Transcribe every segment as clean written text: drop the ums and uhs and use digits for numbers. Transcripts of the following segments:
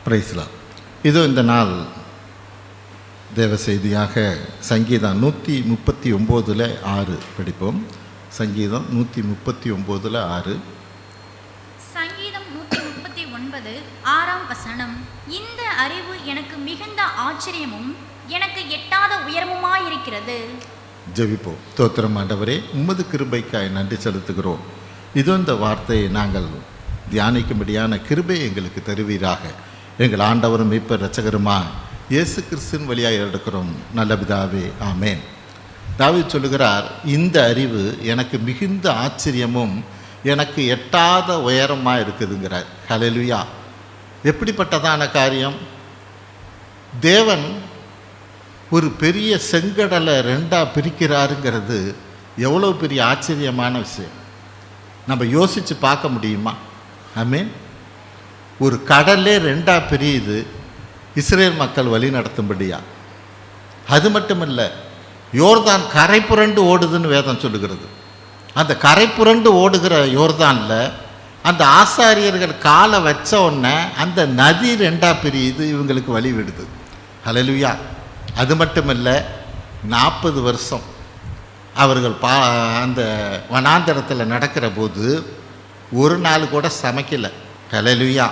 பிரைஸ்லாம். இதோ இந்த நாள் தேவ செய்தியாக சங்கீதம் 139:6 படிப்போம். சங்கீதம் 139:6. சங்கீதம் 139 6ஆம் வசனம். இந்த அறிவு எனக்கு மிகுந்த ஆச்சரியமும் எனக்கு எட்டாத உயரமுமாயிருக்கிறது. ஜெபிப்போம். ஸ்தோத்திரம் ஆண்டவரே, உமது கிருபைக்காய் நன்றி செலுத்துகிறோம். இதோ இந்த வார்த்தையை நாங்கள் தியானிக்கும்படியான கிருபை எங்களுக்கு தருவீராக. எங்கள் ஆண்டவரும் மீட்பர் இரட்சகருமா இயேசு கிறிஸ்துவின் வழியாக எடுக்கிறோம் நல்ல பிதாவே, ஆமேன். தாவீது சொல்லுகிறார், இந்த அறிவு எனக்கு மிகுந்த ஆச்சரியமும் எனக்கு எட்டாத உயரமாக இருக்குதுங்கிறார். ஹல்லேலூயா. எப்படிப்பட்டதான காரியம்? தேவன் ஒரு பெரிய செங்கடலை ரெண்டாக பிரிக்கிறாருங்கிறது எவ்வளோ பெரிய ஆச்சரியமான விஷயம். நம்ம யோசித்து பார்க்க முடியுமா? ஆமேன். ஒரு கடலே ரெண்டாக பிரியுது இஸ்ரேல் மக்கள் வழி நடத்தும்படியா. அது மட்டுமல்ல, யோர்தான் கரை புரண்டு ஓடுதுன்னு வேதம் சொல்லுகிறது. அந்த கரை புரண்டு ஓடுகிற யோர்தானில் அந்த ஆசாரியர்கள் காலை வச்ச உடனே அந்த நதி ரெண்டாக பிரியுது, இவங்களுக்கு வழி விடுது. ஹல்லேலூயா. அது மட்டுமல்ல, 40 வருஷம் அவர்கள் அந்த வனாந்தரத்தில் நடக்கிற போது ஒரு நாள் கூட சமைக்கலை. ஹல்லேலூயா.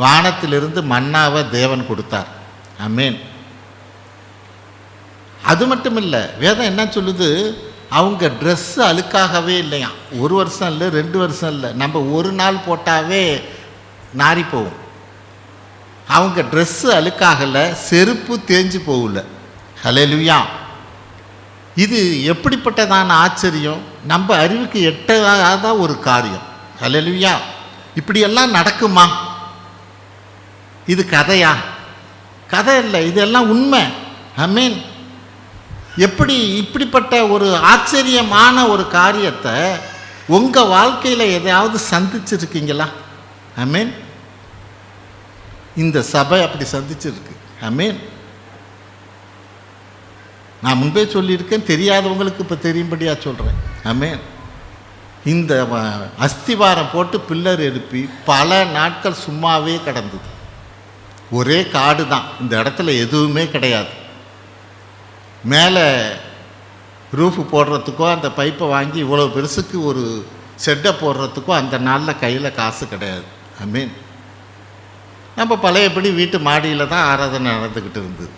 வானத்திலிருந்து மன்னாவை தேவன் கொடுத்தார். ஆமேன். அது மட்டும் இல்லை, வேதம் என்ன சொல்லுது? அவங்க ட்ரெஸ்ஸு அழுக்காகவே இல்லையா. 1 வருஷம் இல்லை, 2 வருஷம் இல்லை, நம்ம ஒரு நாள் போட்டாவே நாரி போகும். அவங்க ட்ரெஸ்ஸு அழுக்காகலை, செருப்பு தேஞ்சு போகல. ஹல்லேலூயா. இது எப்படிப்பட்டதான ஆச்சரியம்! நம்ம அறிவுக்கு எட்டாத ஒரு காரியம். ஹல்லேலூயா. இப்படியெல்லாம் நடக்குமா? இது கதையா? கதை இல்லை, இதெல்லாம் உண்மை. ஆமேன். இப்படிப்பட்ட ஒரு ஆச்சரியமான ஒரு காரியத்தை உங்கள் வாழ்க்கையில் எதையாவது சந்திச்சிருக்கீங்களா? ஆமேன். இந்த சபை அப்படி சந்திச்சிருக்கு. ஆமேன். நான் முன்பே சொல்லியிருக்கேன், தெரியாதவங்களுக்கு இப்போ தெரியும்படியாக சொல்கிறேன். ஆமேன். இந்த அஸ்திவாரம் போட்டு பில்லர் எழுப்பி பல நாட்கள் சும்மாவே கிடந்தது. ஒரே காடு தான், இந்த இடத்துல எதுவுமே கிடையாது. மேலே ரூஃபு போடுறதுக்கோ அந்த பைப்பை வாங்கி இவ்வளோ பெருசுக்கு ஒரு செட்டை போடுறதுக்கோ அந்த நாளில் கையில் காசு கிடையாது. ஆமீன். நம்ம பழையபடி வீட்டு மாடியில் தான் ஆராதனை நடந்துக்கிட்டு இருந்தது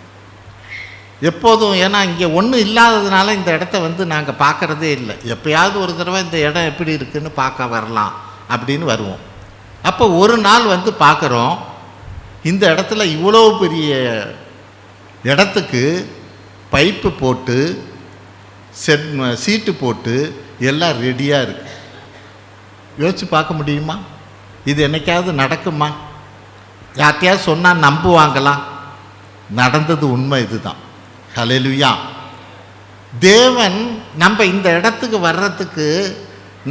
எப்போதும். ஏன்னா இங்கே ஒன்றும் இல்லாததுனால இந்த இடத்த நாங்கள் பார்க்குறதே இல்லை. எப்போயாவது ஒரு தடவை இந்த இடம் எப்படி இருக்குதுன்னு பார்க்க வரலாம் அப்படின்னு வருவோம். அப்போ ஒரு நாள் பார்க்குறோம், இந்த இடத்துல இவ்வளோ பெரிய இடத்துக்கு பைப்பு போட்டு சீட்டு போட்டு எல்லாம் ரெடியாக இருக்குது. யோசிச்சு பார்க்க முடியுமா? இது என்னைக்காவது நடக்குமா? யார்கிட்டையாவது சொன்னால் நம்புவாங்களா? நடந்தது உண்மை இதுதான். ஹல்லேலூயா. தேவன் நம்ம இந்த இடத்துக்கு வர்றதுக்கு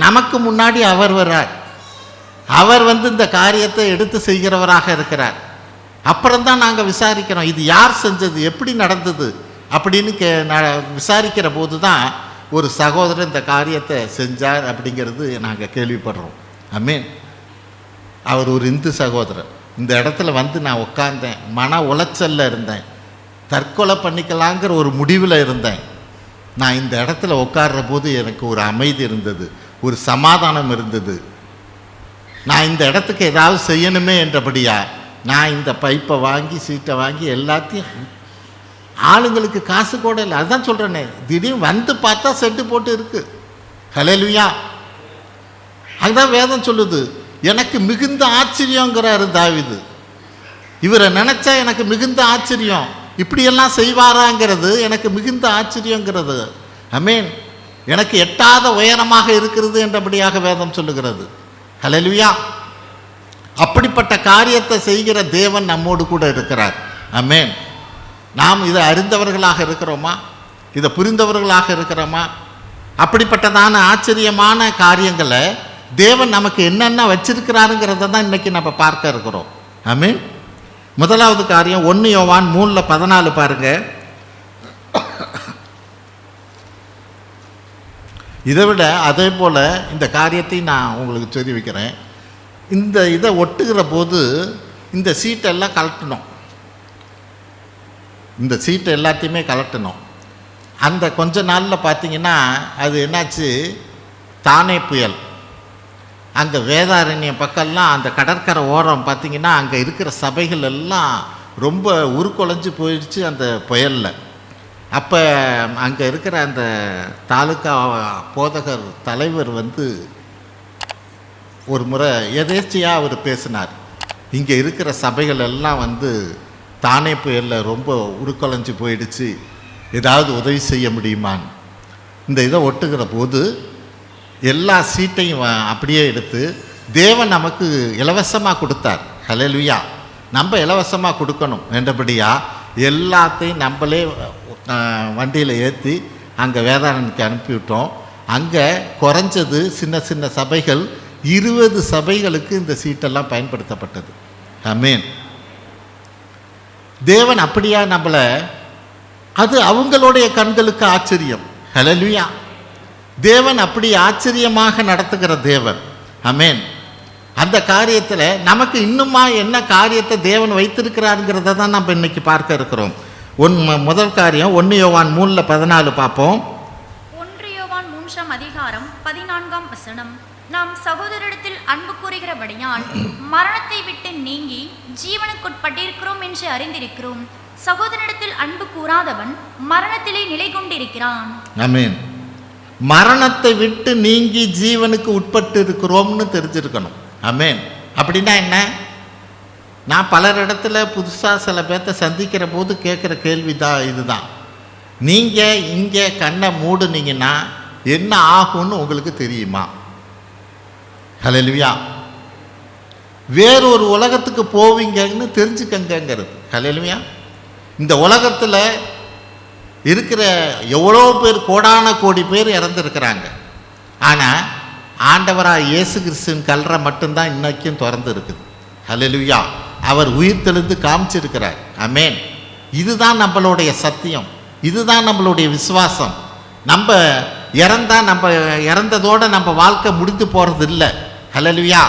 நமக்கு முன்னாடி அவர் வர்றார். அவர் இந்த காரியத்தை எடுத்து செய்கிறவராக இருக்கிறார். அப்புறம்தான் நாங்கள் விசாரிக்கிறோம், இது யார் செஞ்சது, எப்படி நடந்தது அப்படின்னு விசாரிக்கிற போது தான் ஒரு சகோதரர் இந்த காரியத்தை செஞ்சார் அப்படிங்கிறது நாங்கள் கேள்விப்படுறோம். ஆமேன். அவர் ஒரு இந்து சகோதரர். இந்த இடத்துல நான் உட்கார்ந்தேன், மன உளைச்சலில் இருந்தேன், தற்கொலை பண்ணிக்கலாங்கிற ஒரு முடிவில் இருந்தேன். நான் இந்த இடத்துல உட்கார்ற போது எனக்கு ஒரு அமைதி இருந்தது, ஒரு சமாதானம் இருந்தது. நான் இந்த இடத்துக்கு ஏதாவது செய்யணுமே என்றபடியா நான் இந்த பைப்பை வாங்கி சீட்டை வாங்கி எல்லாத்தையும், ஆளுங்களுக்கு காசு கூட இல்லை. அதுதான் சொல்கிறேனே, திடீர்னு பார்த்தா செட்டு போட்டு இருக்கு. ஹல்லேலூயா. அதுதான் வேதம் சொல்லுது. எனக்கு மிகுந்த ஆச்சரியங்கிறாரு தாவீது. இவரை நினச்சா எனக்கு மிகுந்த ஆச்சரியம், இப்படியெல்லாம் செய்வாராங்கிறது எனக்கு மிகுந்த ஆச்சரியங்கிறது. ஆமேன். எனக்கு எட்டாத உயரமாக இருக்கிறது என்றபடியாக வேதம் சொல்லுகிறது. ஹல்லேலூயா. அப்படிப்பட்ட காரியத்தை செய்கிற தேவன் நம்மோடு கூட இருக்கிறார். ஆமேன். நாம் இதை அறிந்தவர்களாக இருக்கிறோமா? இதை புரிந்தவர்களாக இருக்கிறோமா? அப்படிப்பட்டதான ஆச்சரியமான காரியங்களை தேவன் நமக்கு என்னென்ன வச்சிருக்கிறாருங்கிறத தான் இன்றைக்கி நம்ம பார்க்க இருக்கிறோம். ஆமேன். முதலாவது காரியம் 1 யோவான் 3:14 பாருங்க. இதை விட அதே போல் இந்த காரியத்தை நான் உங்களுக்கு சொல்லி வைக்கிறேன். இந்த இதை ஒட்டுகிற போது இந்த சீட்டெல்லாம் கலட்டணும். இந்த சீட்டை எல்லாத்தையுமே கலட்டணும். அந்த கொஞ்ச நாளில் பார்த்தீங்கன்னா அது என்னாச்சு, தானே புயல். அங்கே வேதாரண்யம் பக்கம்லாம் அந்த கடற்கரை ஓரம் பார்த்திங்கன்னா அங்கே இருக்கிற சபைகள் எல்லாம் ரொம்ப உருக்குலைஞ்சு போயிடுச்சு அந்த புயலில். அப்போ அங்கே இருக்கிற அந்த தாலுக்கா போதகர் தலைவர் ஒரு முறை எதேர்ச்சியாக அவர் பேசினார். இங்கே இருக்கிற சபைகள் எல்லாம் தானே புயலில் ரொம்ப உருக்குலைஞ்சு போயிடுச்சு, ஏதாவது உதவி செய்ய முடியுமான்னு. இந்த இதை ஒட்டுகிற போது எல்லா சீட்டையும் அப்படியே எடுத்து தேவன் நமக்கு இலவசமாக கொடுத்தார். ஹல்லேலூயா. நம்ம இலவசமாக கொடுக்கணும் என்றபடியா எல்லாத்தையும் நம்மளே வண்டியில் ஏற்றி அங்கே வேதாரண்யத்துக்கு அனுப்பிவிட்டோம். அங்கே குறைஞ்சது சின்ன சின்ன சபைகள் 20 சபைகளுக்கு இந்த சீட்டெல்லாம் பயன்படுத்தப்பட்டது. ஆமென். தேவன் அப்படியா நம்மளை, அது அவங்களுடைய கண்களுக்கு ஆச்சரியம். ஹல்லேலூயா. தேவன் அப்படி ஆச்சரியமாக நடத்துகிற தேவன். ஆமென். அந்த காரியத்தில் நமக்கு இன்னுமா என்ன காரியத்தை தேவன் வைத்திருக்கிறாருங்கிறத தான் நம்ம இன்னைக்கு பார்க்க இருக்கிறோம். முதல் காரியம் 1 யோவான் 3:14 பார்ப்போம். 1 யோவான் 3:14 நாம் சகோதரரிடத்தில் அன்பு கூறுகிறபடியால் மரணத்தை விட்டு நீங்கி ஜீவனுக்குட்பட்டிருக்கிறோம் என்று அறிந்திருக்கிறோம். சகோதரனிடத்தில் அன்பு கூறாதவன் மரணத்திலே நிலை கொண்டிருக்கிறான். ஆமென். மரணத்தை விட்டு நீங்கி ஜீவனுக்கு உட்பட்டு இருக்கிறோம்னு தெரிஞ்சிருக்கணும். ஆமென். அப்படின்னா என்ன? நான் பலரிடத்துல புதுசாக சில பேர்த்த சந்திக்கிற போது கேட்குற கேள்வி தான் இதுதான். நீங்கள் இங்கே கண்ணை மூடுனீங்கன்னா என்ன ஆகும்னு உங்களுக்கு தெரியுமா? ஹல்லேலூயா. வேறொரு உலகத்துக்கு போவீங்கன்னு தெரிஞ்சுக்கங்கிறது. ஹல்லேலூயா. இந்த உலகத்தில் இருக்கிற எவ்வளோ பேர், கோடான கோடி பேர் இறந்துருக்கிறாங்க. ஆனால் ஆண்டவராக இயேசு கிறிஸ்துவின் கல்லறை மட்டும்தான் இன்னைக்கும் திறந்து இருக்குது. ஹல்லேலூயா. அவர் உயிர் தெளிந்து காமிச்சிருக்கிறார். ஆமென். இதுதான் நம்மளுடைய சத்தியம், இதுதான் நம்மளுடைய விசுவாசம். நம்ம இறந்ததோடு நம்ம வாழ்க்கை முடிந்து போகிறது இல்லை. ஹல்லேலூயா.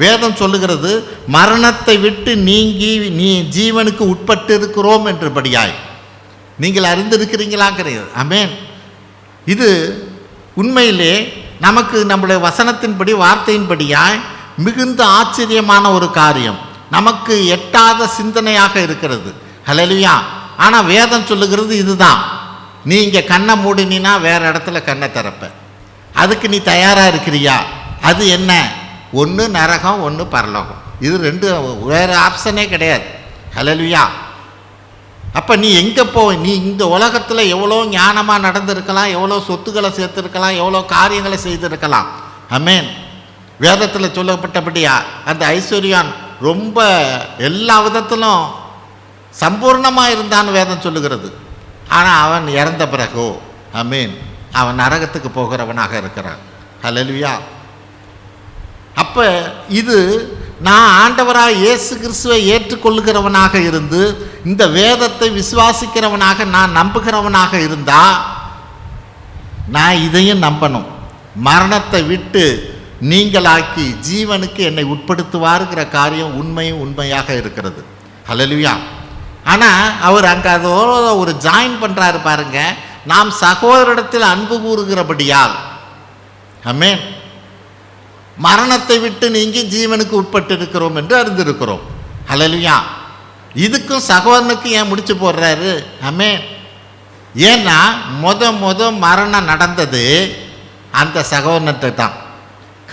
வேதம் சொல்லுகிறது மரணத்தை விட்டு நீங்கி ஜீவனுக்கு உட்பட்டு இருக்கிறோம் என்றபடியாய் நீங்கள் அறிந்திருக்கிறீங்களாங்கிறது. ஆமென். இது உண்மையிலே நமக்கு நம்முடைய வசனத்தின்படி, வார்த்தையின்படியாய் மிகுந்த ஆச்சரியமான ஒரு காரியம், நமக்கு எட்டாத சிந்தனையாக இருக்கிறது. ஹல்லேலூயா. ஆனால் வேதம் சொல்லுகிறது இதுதான், நீ இங்கே கண்ணை மூடினா வேறு இடத்துல கண்ணை திறப்ப. அதுக்கு நீ தயாராக இருக்கிறியா? அது என்ன? ஒன்று நரகம், ஒன்று பரலோகம். இது ரெண்டு, வேறு ஆப்ஷனே கிடையாது. ஹல்லேலூயா. அப்போ நீ எங்கே நீ இந்த உலகத்தில் எவ்வளோ ஞானமாக நடந்திருக்கலாம், எவ்வளோ சொத்துக்களை சேர்த்துருக்கலாம், எவ்வளோ காரியங்களை செய்திருக்கலாம். ஆமென். வேதத்தில் சொல்லப்பட்டபடியா அந்த ஐஸ்வர்யான் ரொம்ப எல்லா விதத்திலும் சம்பூர்ணமாக இருந்தான்னு வேதம் சொல்லுகிறது. ஆனால் அவன் இறந்த பிறகோ, ஆமென், அவன் நரகத்துக்கு போகிறவனாக இருக்கிறான். ஹல்லேலூயா. அப்போ இது நான் ஆண்டவராக இயேசு கிறிஸ்துவை ஏற்றுக்கொள்ளுகிறவனாக இருந்து இந்த வேதத்தை விசுவாசிக்கிறவனாக நான் நம்புகிறவனாக இருந்தா நான் இதையும் நம்பணும். மரணத்தை விட்டு நீங்களாக்கி ஜீவனுக்கு என்னை உட்படுத்துவாருங்கிற காரியம் உண்மையாக இருக்கிறது. ஹல்லேலூயா. ஆனால் அவர் அங்கே அதோட ஒரு ஜாயின் பண்ணுறாரு பாருங்க, நாம் சகோதரிடத்தில் அன்பு கூறுகிறபடியால். ஆமென். மரணத்தை விட்டு நீங்கி ஜீவனுக்கு உட்பட்டு இருக்கிறோம் என்று அறிந்திருக்கிறோம். ஹல்லேலூயா. இதுக்கும் சகோதரனுக்கு ஏன் முடிச்சு போடுறாரு? ஆமென். ஏன்னா முத மரணம் நடந்தது அந்த சகோதரன்கிட்ட தான்.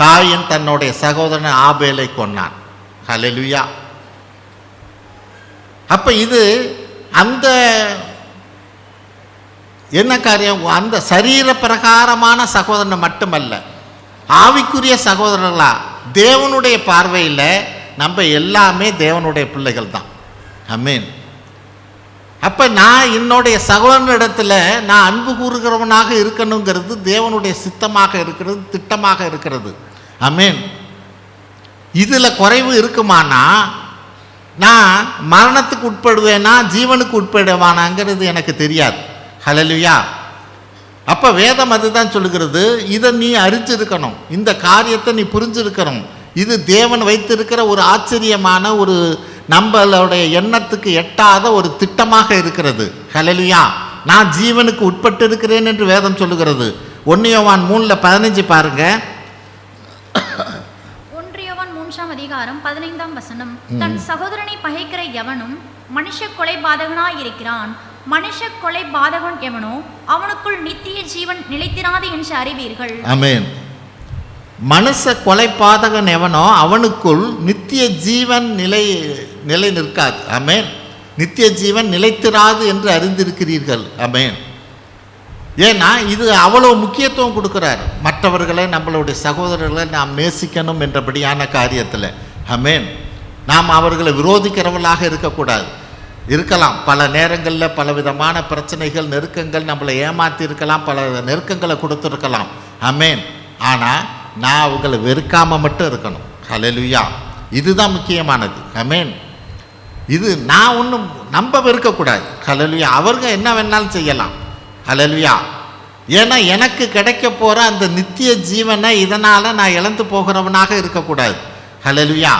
காயின் தன்னுடைய சகோதரன் ஆபேலை கொன்னான். ஹல்லேலூயா. அப்போ இது அந்த என்ன காரியம்? அந்த சரீர பிரகாரமான சகோதரன் மட்டுமல்ல, ஆவிக்குரிய சகோதரர்களா தேவனுடைய பார்வையில் நம்ம எல்லாமே தேவனுடைய பிள்ளைகள் தான். ஆமென். அப்போ நான் என்னுடைய சகோதரனிடத்தில் நான் அன்பு கூறுகிறவனாக இருக்கணுங்கிறது தேவனுடைய சித்தமாக இருக்கிறது, திட்டமாக இருக்கிறது. ஆமென். இதில் குறைவு இருக்குமானா நான் மரணத்துக்கு உட்படுவேனா ஜீவனுக்கு உட்படுவானாங்கிறது எனக்கு தெரியாது. ஹல்லேலூயா. அப்போ வேதம் அதுதான் சொல்லுகிறது, இதை நீ அறிஞ்சிருக்கணும், இந்த காரியத்தை நீ புரிஞ்சிருக்கணும். இது தேவன் வைத்திருக்கிற ஒரு ஆச்சரியமான ஒரு நம்மளுடைய எண்ணத்துக்கு எட்டாத ஒரு திட்டமாக இருக்கிறது. ஹல்லேலூயா. நான் ஜீவனுக்கு உட்பட்டு இருக்கிறேன் என்று வேதம் சொல்லுகிறது. 1 யோவான் 3:15 பாருங்க. 1 யோவான் 3:15 தன் சகோதரனை பகைக்கிற எவனும் மனுஷ கொலைபாதகனாய் இருக்கிறான். மனுஷ கொலைபாதகன் எவனோ அவனுக்குள் நித்திய ஜீவன் நிலைத்திராது என்று அறிவீர்கள். ஆமென். மனுஷ கொலைபாதகன் எவனோ அவனுக்குள் நித்திய ஜீவன் நிலை நிற்காது. ஆமென். நித்திய ஜீவன் நிலைத்திராது என்று அறிந்திருக்கிறீர்கள். ஆமென். ஏன்னா இது அவ்வளோ முக்கியத்துவம் கொடுக்குறார். மற்றவர்களை, நம்மளுடைய சகோதரர்களை நாம் நேசிக்கணும் என்றபடியான காரியத்தில். ஆமென். நாம் அவர்களை விரோதிக்கிறவர்களாக இருக்கக்கூடாது. இருக்கலாம், பல நேரங்களில் பலவிதமான பிரச்சனைகள், நெருக்கங்கள் நம்மளை ஏமாற்றி இருக்கலாம், பல நெருக்கங்களை கொடுத்துருக்கலாம். ஆமென். ஆனால் நான் அவங்களை வெறுக்காமல் மட்டும் இருக்கணும். ஹல்லேலூயா. இதுதான் முக்கியமானது. ஆமென். இது நான் ஒன்றும் நம்ப வெறுக்கக்கூடாது. ஹல்லேலூயா. அவர்கள் என்ன வேணாலும் செய்யலாம். ஹல்லேலூயா. ஏன்னா எனக்கு கிடைக்க போகிற அந்த நித்திய ஜீவனை இதனால் நான் இழந்து போகிறவனாக இருக்கக்கூடாது. ஹல்லேலூயா.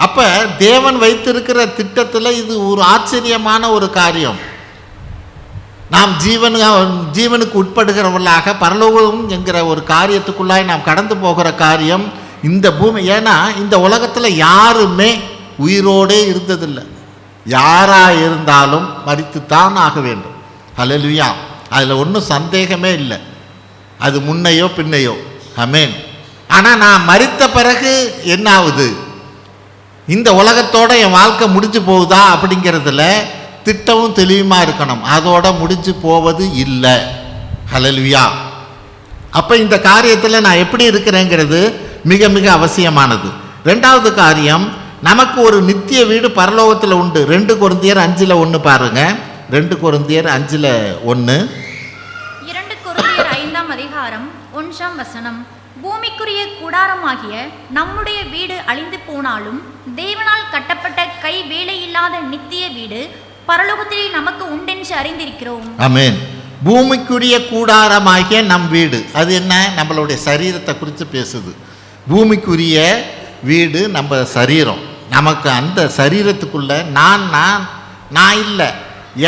அப்போ தேவன் வைத்திருக்கிற திட்டத்தில் இது ஒரு ஆச்சரியமான ஒரு காரியம். நாம் ஜீவனுக்கு உட்படுகிறவர்களாக பரலோகம் என்கிற ஒரு காரியத்துக்குள்ளாய் நாம் கடந்து போகிற காரியம் இந்த பூமி. ஏன்னா இந்த உலகத்தில் யாருமே உயிரோடே இருந்ததில்லை. யாராக இருந்தாலும் மரித்துத்தான் ஆக வேண்டும். ஹல்லேலூயா. அதில் ஒன்றும் சந்தேகமே இல்லை. அது முன்னையோ பின்னையோ. ஆமென். ஆனால் நான் மரித்த பிறகு என்ன ஆகுது? இந்த உலகத்தோட என் வாழ்க்கை முடிஞ்சு போகுதா அப்படிங்கிறதுல திட்டமும் தெளிவுமாக இருக்கணும். அதோட முடிஞ்சு போவது இல்லை. ஹல்லேலூயா. அப்போ இந்த காரியத்தில் நான் எப்படி இருக்கிறேங்கிறது மிக மிக அவசியமானது. 2வது காரியம், நமக்கு ஒரு நித்திய வீடு பரலோகத்தில் உண்டு. 2 கொரிந்தியர் 5:1 பாருங்க. 2 கொரிந்தியர் 5:1. 2 கொரிந்தியர் 5:1 பூமிக்குரிய கூடாரமாகிய நம்முடைய வீடு அழிந்து போனாலும் தேவனால் கட்டப்பட்ட கை வேலை இல்லாத நித்திய வீடு பரலோகத்திலே நமக்கு உண்டென்று அறிந்திருக்கிறோம். ஆமென். பூமிக்குரிய கூடாரமாகிய நம் வீடு, அது என்ன? நம்மளுடைய சரீரத்தை குறித்து பேசுது. பூமிக்குரிய வீடு நம்ம சரீரம். நமக்கு அந்த சரீரத்துக்குள்ள நான் இல்லை,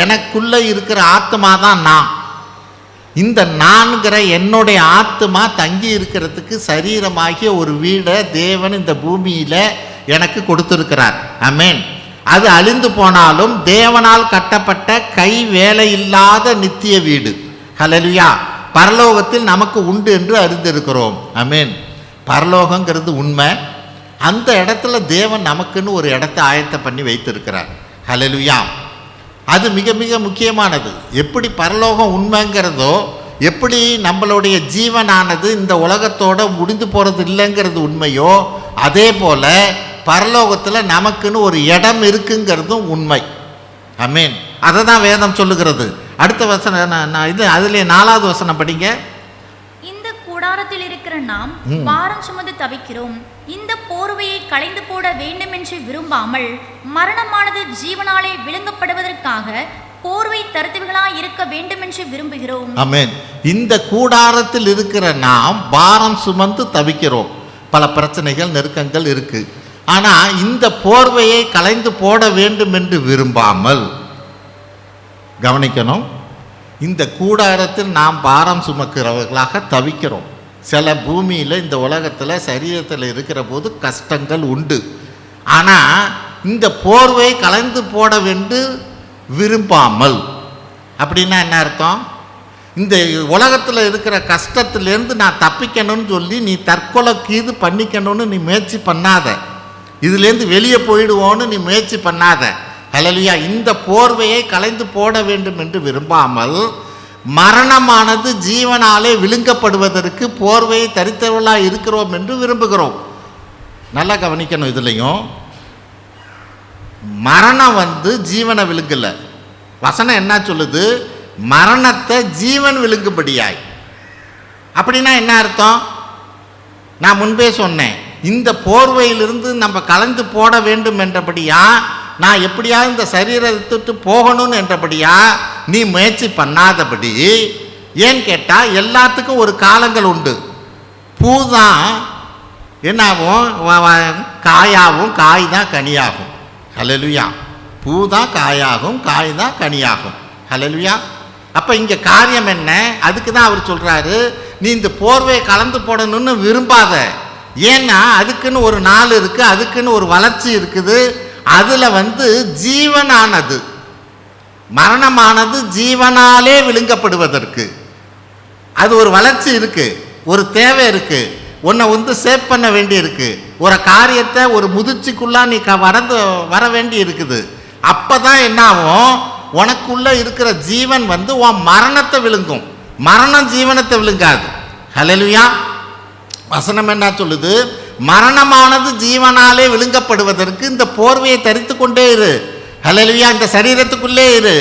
எனக்குள்ளே இருக்கிற ஆத்மா தான் நான். இந்த நான்கிற என்னுடைய ஆத்மா தங்கி இருக்கிறதுக்கு சரீரமாகிய ஒரு வீடை தேவன் இந்த பூமியில் எனக்கு கொடுத்துருக்கிறார். ஆமென். அது அழிந்து போனாலும் தேவனால் கட்டப்பட்ட கை வேலை இல்லாத நித்திய வீடு, ஹல்லேலூயா, பரலோகத்தில் நமக்கு உண்டு என்று அறிந்திருக்கிறோம். ஆமென். பரலோகங்கிறது உண்மை. அந்த இடத்துல தேவன் நமக்குன்னு ஒரு இடத்தை ஆயத்தம் பண்ணி வைத்திருக்கிறார். ஹல்லேலூயா. அது மிக மிக முக்கியமானது. எப்படி பரலோகம் உண்மைங்கிறதோ, எப்படி நம்மளுடைய ஜீவனானது இந்த உலகத்தோட முடிந்து போகிறது இல்லைங்கிறது உண்மையோ, அதே போல் பரலோகத்தில் நமக்குன்னு ஒரு இடம் இருக்குங்கிறதும் உண்மை. ஆமென். அதை தான் வேதம் சொல்லுகிறது. அடுத்த வசனம் அதிலே 4வது வசனம் படிங்க. இந்த கூடாரத்தில் இருக்கிற நாம் பாரம் சுமந்து தவிக்கிறோம். இந்த போர்வையை களைந்து போட வேண்டும் என்று விரும்பாமல் மரணமானது ஜீவனாலே விழுங்கப்படுவதற்காக போர்வை தருத்துவர்களாய் இருக்க வேண்டும் என்று விரும்புகிறோம். ஆமென். இந்த கூடாரத்தில் இருக்கிற நாம் பாரம் சுமந்து தவிக்கிறோம். பல பிரச்சனைகள், நெருக்கங்கள் இருக்கு. ஆனால் இந்த போர்வையை களைந்து போட வேண்டும் என்று விரும்பாமல், கவனிக்கணும், இந்த கூடாரத்தில் நாம் பாரம் சுமக்கிறவர்களாக தவிக்கிறோம். சில பூமியில் இந்த உலகத்தில் சரீரத்தில் இருக்கிற போது கஷ்டங்கள் உண்டு. ஆனால் இந்த போர்வை களைந்து போட வேண்டும் விரும்பாமல், அப்படின்னா என்ன அர்த்தம்? இந்த உலகத்தில் இருக்கிற கஷ்டத்திலேருந்து நான் தப்பிக்கணும்னு சொல்லி நீ தற்கொலை கீது பண்ணிக்கணும்னு நீ முயற்சி பண்ணாத. இதுலேருந்து வெளியே போயிடுவோன்னு நீ முயற்சி பண்ணாத. ஹல்லேலூயா. இந்த போர்வையை களைந்து போட வேண்டும் என்று விரும்பாமல் மரணமானது ஜீவனாலே விழுங்கப்படுவதற்கு போர்வையை தரித்தவர்களாக இருக்கிறோம் என்று விரும்புகிறோம். நல்லா கவனிக்கணும். இதுலையும் மரணம் ஜீவனை விழுங்கலை. வசனம் என்ன சொல்லுது? மரணத்தை ஜீவன் விழுங்கும்படியாய். அப்படின்னா என்ன அர்த்தம்? நான் முன்பே சொன்னேன், இந்த போர்வையிலிருந்து நம்ம கலந்து போட வேண்டும் என்றபடியா, நான் எப்படியா இந்த சரீரத்தை போகணும்னு என்றபடியா நீ முயற்சி பண்ணாதபடி. ஏன்னு கேட்டால் எல்லாத்துக்கும் ஒரு காலங்கள் உண்டு. பூ தான் என்னாகும், காயாகும், காய் தான் கனியாகும். ஹல்லேலூயா. பூ தான் காயாகும், காய் தான் கனியாகும். ஹல்லேலூயா. அப்போ இங்கே காரியம் என்ன? அதுக்கு தான் அவர் சொல்கிறாரு, நீ இந்த போர்வையை கலந்து போடணும்னு விரும்பாத. ஏன்னா அதுக்குன்னு ஒரு நாள் இருக்குது, அதுக்குன்னு ஒரு வளர்ச்சி இருக்குது. அதில் ஜீவனானது, மரணமானது ஜீவனாலே விழுங்கப்படுவதற்கு அது ஒரு வளர்ச்சி இருக்குது, ஒரு தேவை இருக்குது. உன்னை சேவ் பண்ண வேண்டி இருக்குது. ஒரு காரியத்தை ஒரு முதிர்ச்சிக்குள்ளே நீ வர வேண்டி இருக்குது. அப்போ தான் என்ன ஆகும்? உனக்குள்ளே இருக்கிற ஜீவன் உன் மரணத்தை விழுங்கும். மரணம் ஜீவனத்தை விழுங்காது. ஹல்லேலூயா. வசனம் என்ன சொல்லுது? மரணமானது ஜீவனாலே விழுங்கப்படுவதற்கு இந்த போர்வையை தரித்து கொண்டே இரு. ஹல்லேலூயா. இந்த சரீரத்துக்குள்ளே இரு.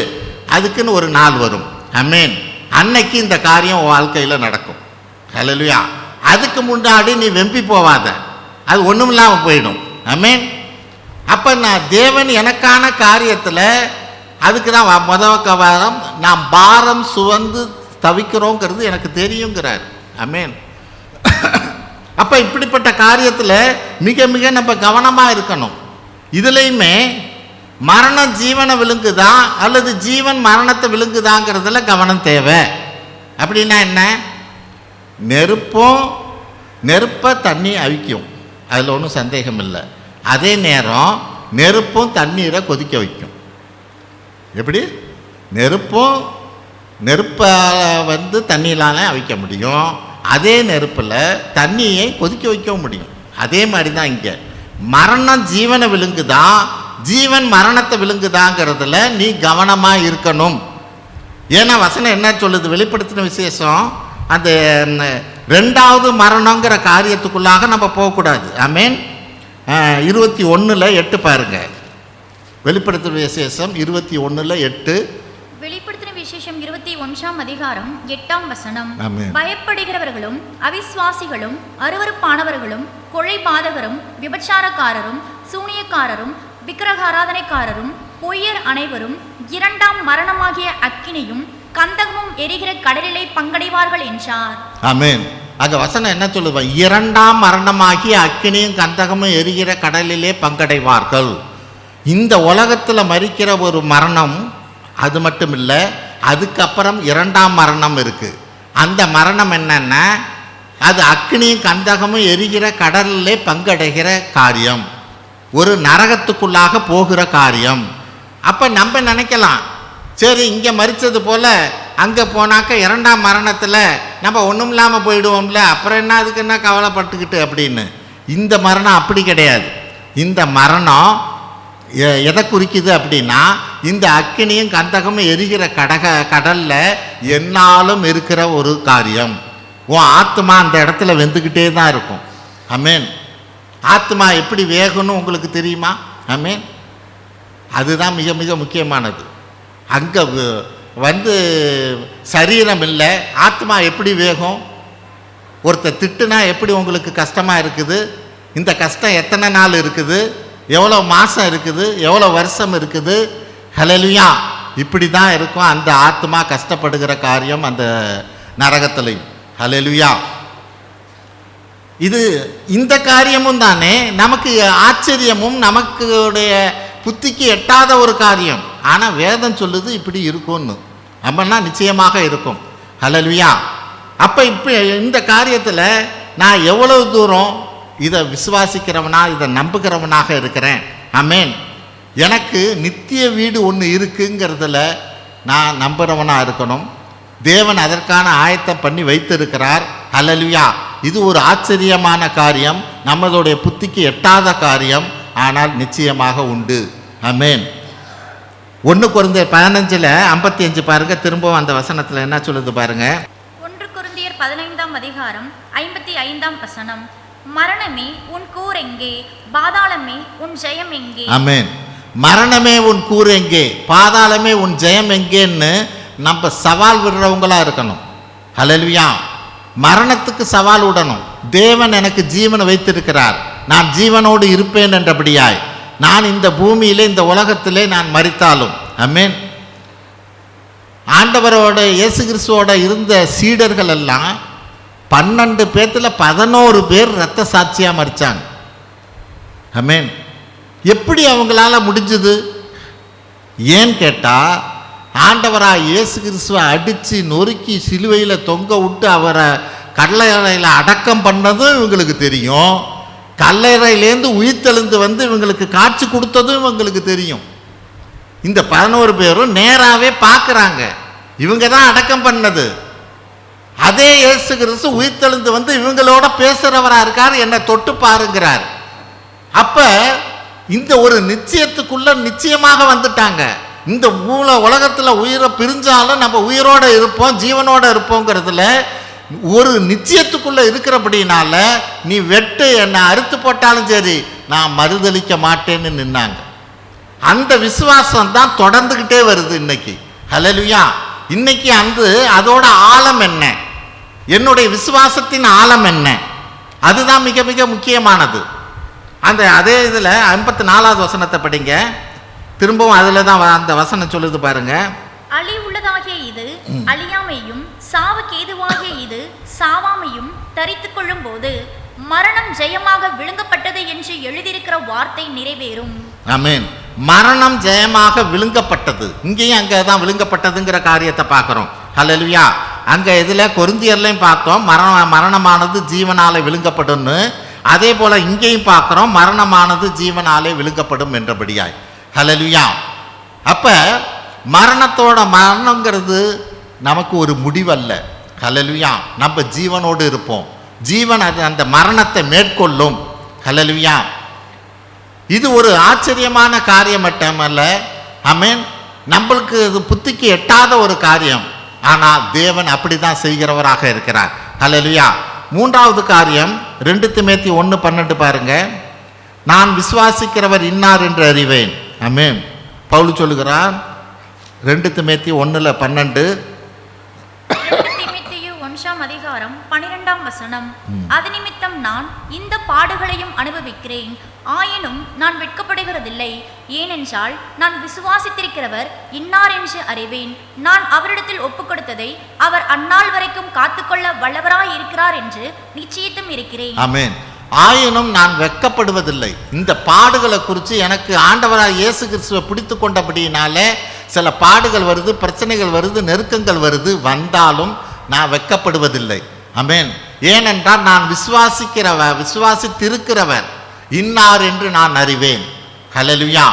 அதுக்குன்னு ஒரு நாள் வரும். ஆமென். அன்னைக்கு இந்த காரியம் வாழ்க்கையில் நடக்கும். ஹல்லேலூயா. அதுக்கு முன்னாடி நீ வெம்பி போவாத, அது ஒன்றும் இல்லாமல் போயிடும். ஆமென். அப்போ நான் தேவன் எனக்கான காரியத்தில் அதுக்கு தான் முதல் வாரம் நான் பாரம் சுமந்து தவிக்கிறோங்கிறது எனக்கு தெரியுங்கிறார். ஆமென். அப்போ இப்படிப்பட்ட காரியத்தில் மிக மிக நம்ம கவனமாக இருக்கணும். இதுலேயுமே மரணம் ஜீவனை விழுங்குதா அல்லது ஜீவன் மரணத்தை விழுங்குதாங்கிறதுல கவனம் தேவை. அப்படின்னா என்ன? நெருப்பை தண்ணி அவிக்கும், அதில் ஒன்றும் சந்தேகம் இல்லை. அதே நேரம் நெருப்பும் தண்ணீரை கொதிக்க வைக்கும். எப்படி? நெருப்பை தண்ணியிலான அவிக்க முடியும், அதே நெருப்பில் தண்ணியை கொதிக்க வைக்கவும் முடியும். அதே மாதிரி தான் இங்கே மரணம் ஜீவனை விழுங்குதா, ஜீவன் மரணத்தை விழுங்குதாங்கிறதுல நீ கவனமாக இருக்கணும். ஏன்னா வசனம் என்ன சொல்லுது? வெளிப்படுத்தின விசேஷம் அந்த 2வது மரணங்கிற காரியத்துக்குள்ளாக நம்ம போகக்கூடாது. ஆமென். 21:8 பாருங்க. வெளிப்படுத்தின விசேஷம் 21:8. வெளிப்படுத்தின விசேஷம் 21ஆம் அதிகாரம் 8ஆம் வசனம். ஆமென். பயப்படுகிறவர்களும் அவிசுவாசிகளும் அருவருப்பானவர்களும் கொலைபாதகரும் விபச்சாரக்காரரும் சூனியக்காரரும் விக்கிரகாராதனைக்காரரும் பொய்யர் அனைவரும் 2ஆம் மரணமாகிய அக்கினியும் கந்தகமும் எரிகிற கடலிலே பங்கடைவார்கள் என்றார். ஆமென். அங்க வசனம் என்ன சொல்லுவா? 2ஆம் மரணமாகிய அக்கினியும் கந்தகமும் எரிகிற கடலிலே பங்கடைவார்கள். இந்த உலகத்தில் மரிக்கிற ஒரு மரணம் அது மட்டும் இல்லை, அதுக்கப்புறம் 2ஆம் மரணம் இருக்கு. அந்த மரணம் என்னன்னா அது அக்கினியும் கந்தகமும் எரிகிற கடலிலே பங்கடைகிற காரியம், ஒரு நரகத்துக்குள்ளாக போகிற காரியம். அப்போ நம்ம நினைக்கலாம், சரி இங்கே மரித்தது போல் அங்கே போனாக்க 2ஆம் மரணத்தில் நம்ம ஒன்றும் இல்லாமல் போயிடுவோம்ல, அப்புறம் என்ன அதுக்கு என்ன கவலைப்பட்டுக்கிட்டு அப்படின்னு. இந்த மரணம் அப்படி கிடையாது. இந்த மரணம் எதை குறிக்குது அப்படின்னா, இந்த அக்கினியும் கந்தகமும் எரிகிற கடலில் என்னாலும் இருக்கிற ஒரு காரியம். உன் ஆத்மா அந்த இடத்துல வெந்துக்கிட்டே தான் இருக்கும். ஆமென். ஆத்மா எப்படி வேகணும் உங்களுக்கு தெரியுமா? ஆமென். அதுதான் மிக மிக முக்கியமானது. அங்கே சரீரம் இல்லை, ஆத்மா எப்படி வேகும்? ஒருத்தர் திட்டுனா எப்படி உங்களுக்கு கஷ்டமாக இருக்குது? இந்த கஷ்டம் எத்தனை நாள் இருக்குது? எவ்வளோ மாதம் இருக்குது? எவ்வளோ வருஷம் இருக்குது? ஹல்லேலூயா. இப்படி தான் இருக்கும் அந்த ஆத்மா கஷ்டப்படுகிற காரியம் அந்த நரகத்திலையும். ஹல்லேலூயா. இந்த காரியமும் தானே நமக்கு ஆச்சரியமும் நமக்குடைய புத்திக்கு எட்டாத ஒரு காரியம். ஆனால் வேதம் சொல்லுது இப்படி இருக்கும்னு. அப்படின்னா நிச்சயமாக இருக்கும். ஹல்லேலூயா. அப்போ இப்போ இந்த காரியத்தில் நான் எவ்வளவு தூரம் இதை விசுவாசிக்கிறவனா, இதை நம்புகிறவனாக இருக்கிறேன். ஆமென். எனக்கு நித்திய வீடு ஒன்று இருக்குங்கிறதுல நான் நம்புகிறவனாக இருக்கணும். தேவன் அதற்கான ஆயத்தம் பண்ணி வைத்திருக்கிறார். ஹல்லேலூயா. இது ஒரு ஆச்சரியமான காரியம், நம்மளுடைய புத்திக்கு எட்டாத காரியம், ஆனால் நிச்சயமாக உண்டு. ஆமென். 1 கொரிந்தியர் 15:55 பாருங்க. திரும்பவும் அந்த வசனத்தில் என்ன சொல்லுது பாருங்க. 1 கொரிந்தியர் 15ஆம் அதிகாரம் 55ஆம் வசனம். மரணமே உன் கூர் எங்கே? பாதாளமே உன் ஜெயம் எங்கே? ஆமென். மரணமே உன் கூர் எங்கே? பாதாளமே உன் ஜெயம் எங்கேன்னு நம்ம சவால் விடுறவங்களா இருக்கணும். ஹல்லேலூயா. மரணத்துக்கு சவால் விடணும். தேவன் எனக்கு ஜீவனை வைத்திருக்கிறார், நான் ஜீவனோடு இருப்பேன் என்றபடியாய் நான் இந்த பூமியிலே இந்த உலகத்திலே நான் மரித்தாலும். ஆமென். ஆண்டவரோட இயேசு கிறிஸ்துவோட இருந்த சீடர்கள் எல்லாம் 12 பேர்த்துல 11 பேர் இரத்த சாட்சியாக மரித்தாங்க. ஆமென். எப்படி அவங்களால முடிஞ்சது? ஏன்னு கேட்டால், ஆண்டவராக இயேசு கிறிஸ்துவை அடித்து நொறுக்கி சிலுவையில் தொங்க விட்டு அவரை கல்லறையில் அடக்கம் பண்ணதும் இவங்களுக்கு தெரியும். கல்லறையிலேருந்து உயிர்த்தெழுந்து வந்து இவங்களுக்கு காட்சி கொடுத்ததும் இவங்களுக்கு தெரியும். இந்த 11 பேரும் நேராகவே பார்க்குறாங்க, இவங்க தான் அடக்கம் பண்ணது. அதே இயேசு கிறிஸ்து உயிர்த்தெழுந்து வந்து இவங்களோட பேசுகிறவராக இருக்கார், என்னை தொட்டு பாருங்கிறார். அப்போ இந்த ஒரு நிச்சயத்துக்குள்ள நிச்சயமாக வந்துட்டாங்க. இந்த உலகத்தில் உயிரை பிரிஞ்சாலும் நம்ம உயிரோடு இருப்போம், ஜீவனோடு இருப்போங்கிறதுல ஒரு நிச்சயத்துக்குள்ள இருக்கிறபடினால, நீ வெட்டு என்னை அறுத்து போட்டாலும் சரி நான் மறுதளிக்க மாட்டேன்னு நின்னாங்க. அந்த விசுவாசம் தான் தொடர்ந்துக்கிட்டே வருது இன்னைக்கு. ஹல்லேலூயா. இன்னைக்கு அதோட ஆழம் என்ன, என்னுடைய விசுவாசத்தின் ஆழம் என்ன, அதுதான் மிக மிக முக்கியமானது. அதே இதில் 54வது வசனத்தை படிங்க. திரும்பவும் அதில் தான் அந்த வசனம் சொல்லுது பாருங்க. அழி உள்ளதாகிய இது அழியாமையும் சாவுக்கு ஏதுவாகிய இது சாவாமையும் தரித்து கொள்ளும் போது மரணம் ஜெயமாக விழுங்கப்பட்டது என்று எழுதியிருக்கிற வார்த்தை நிறைவேறும். ஆமென். மரணம் ஜெயமாக விழுங்கப்பட்டது. இங்கேயும் அங்கே தான் விழுங்கப்பட்டதுங்கிற காரியத்தை பார்க்குறோம். ஹல்லேலூயா. அங்கே இதில் கொரிந்தியர்லையும் பார்த்தோம் மரணமானது ஜீவனாலே விழுங்கப்படும்னு. அதே போல் இங்கேயும் பார்க்குறோம் மரணமானது ஜீவனாலே விழுங்கப்படும் என்றபடியாய். ஹல்லேலூயா. அப்போ மரணங்கிறது நமக்கு ஒரு முடிவல்ல. ஹல்லேலூயா. நம்ம ஜீவனோடு இருப்போம், ஜீவன் அந்த மரணத்தை மேற்கொள்ளும். ஹல்லேலூயா. இது ஒரு ஆச்சரியமான காரியம் மட்டுமல்ல, ஆமென், நம்மளுக்கு இது புத்திக்கு எட்டாத ஒரு காரியம். ஆனால் தேவன் அப்படி தான் செய்கிறவராக இருக்கிறார். ஹல்லேலூயா. 3வது காரியம் 2 தீமோத்தேயு 1:12 பாருங்க. நான் விசுவாசிக்கிறவர் இன்னார் என்று அறிவேன். ஆமென். பவுல் சொல்லுகிறார் 2 தீமோத்தேயு 1:12. 2 தீமோத்தேயு 1:12 அது நிமித்தம் நான் இந்த பாடுகளையும் அனுபவிக்கிறேன், ஆயினும் நான் வெட்கப்படுகிறதில்லை. ஏனென்றால் நான் விசுவாசித்திருக்கிறவர் இன்னார் என்று அறிவேன். நான் அவரிடத்தில் ஒப்புக் கொடுத்ததை அவர் அந்நாள் வரைக்கும் காத்துக்கொள்ள வல்லவராய் இருக்கிறார் என்று நிச்சயித்தும் இருக்கிறேன். ஆமென். ஆயினும் நான் வெட்கப்படுவதில்லை. இந்த பாடுகளை குறித்து எனக்கு ஆண்டவராய் இயேசு கிறிஸ்துவை பிடித்து கொண்டபடியினால சில பாடுகள் வருது, பிரச்சனைகள் வருது, நெருக்கங்கள் வருது, வந்தாலும் நான் வெட்கப்படுவதில்லை. ஆமென். ஏனென்றால் நான் விசுவாசித்திருக்கிறவர் இன்னார் என்று நான் அறிவேன். ஹல்லேலூயா.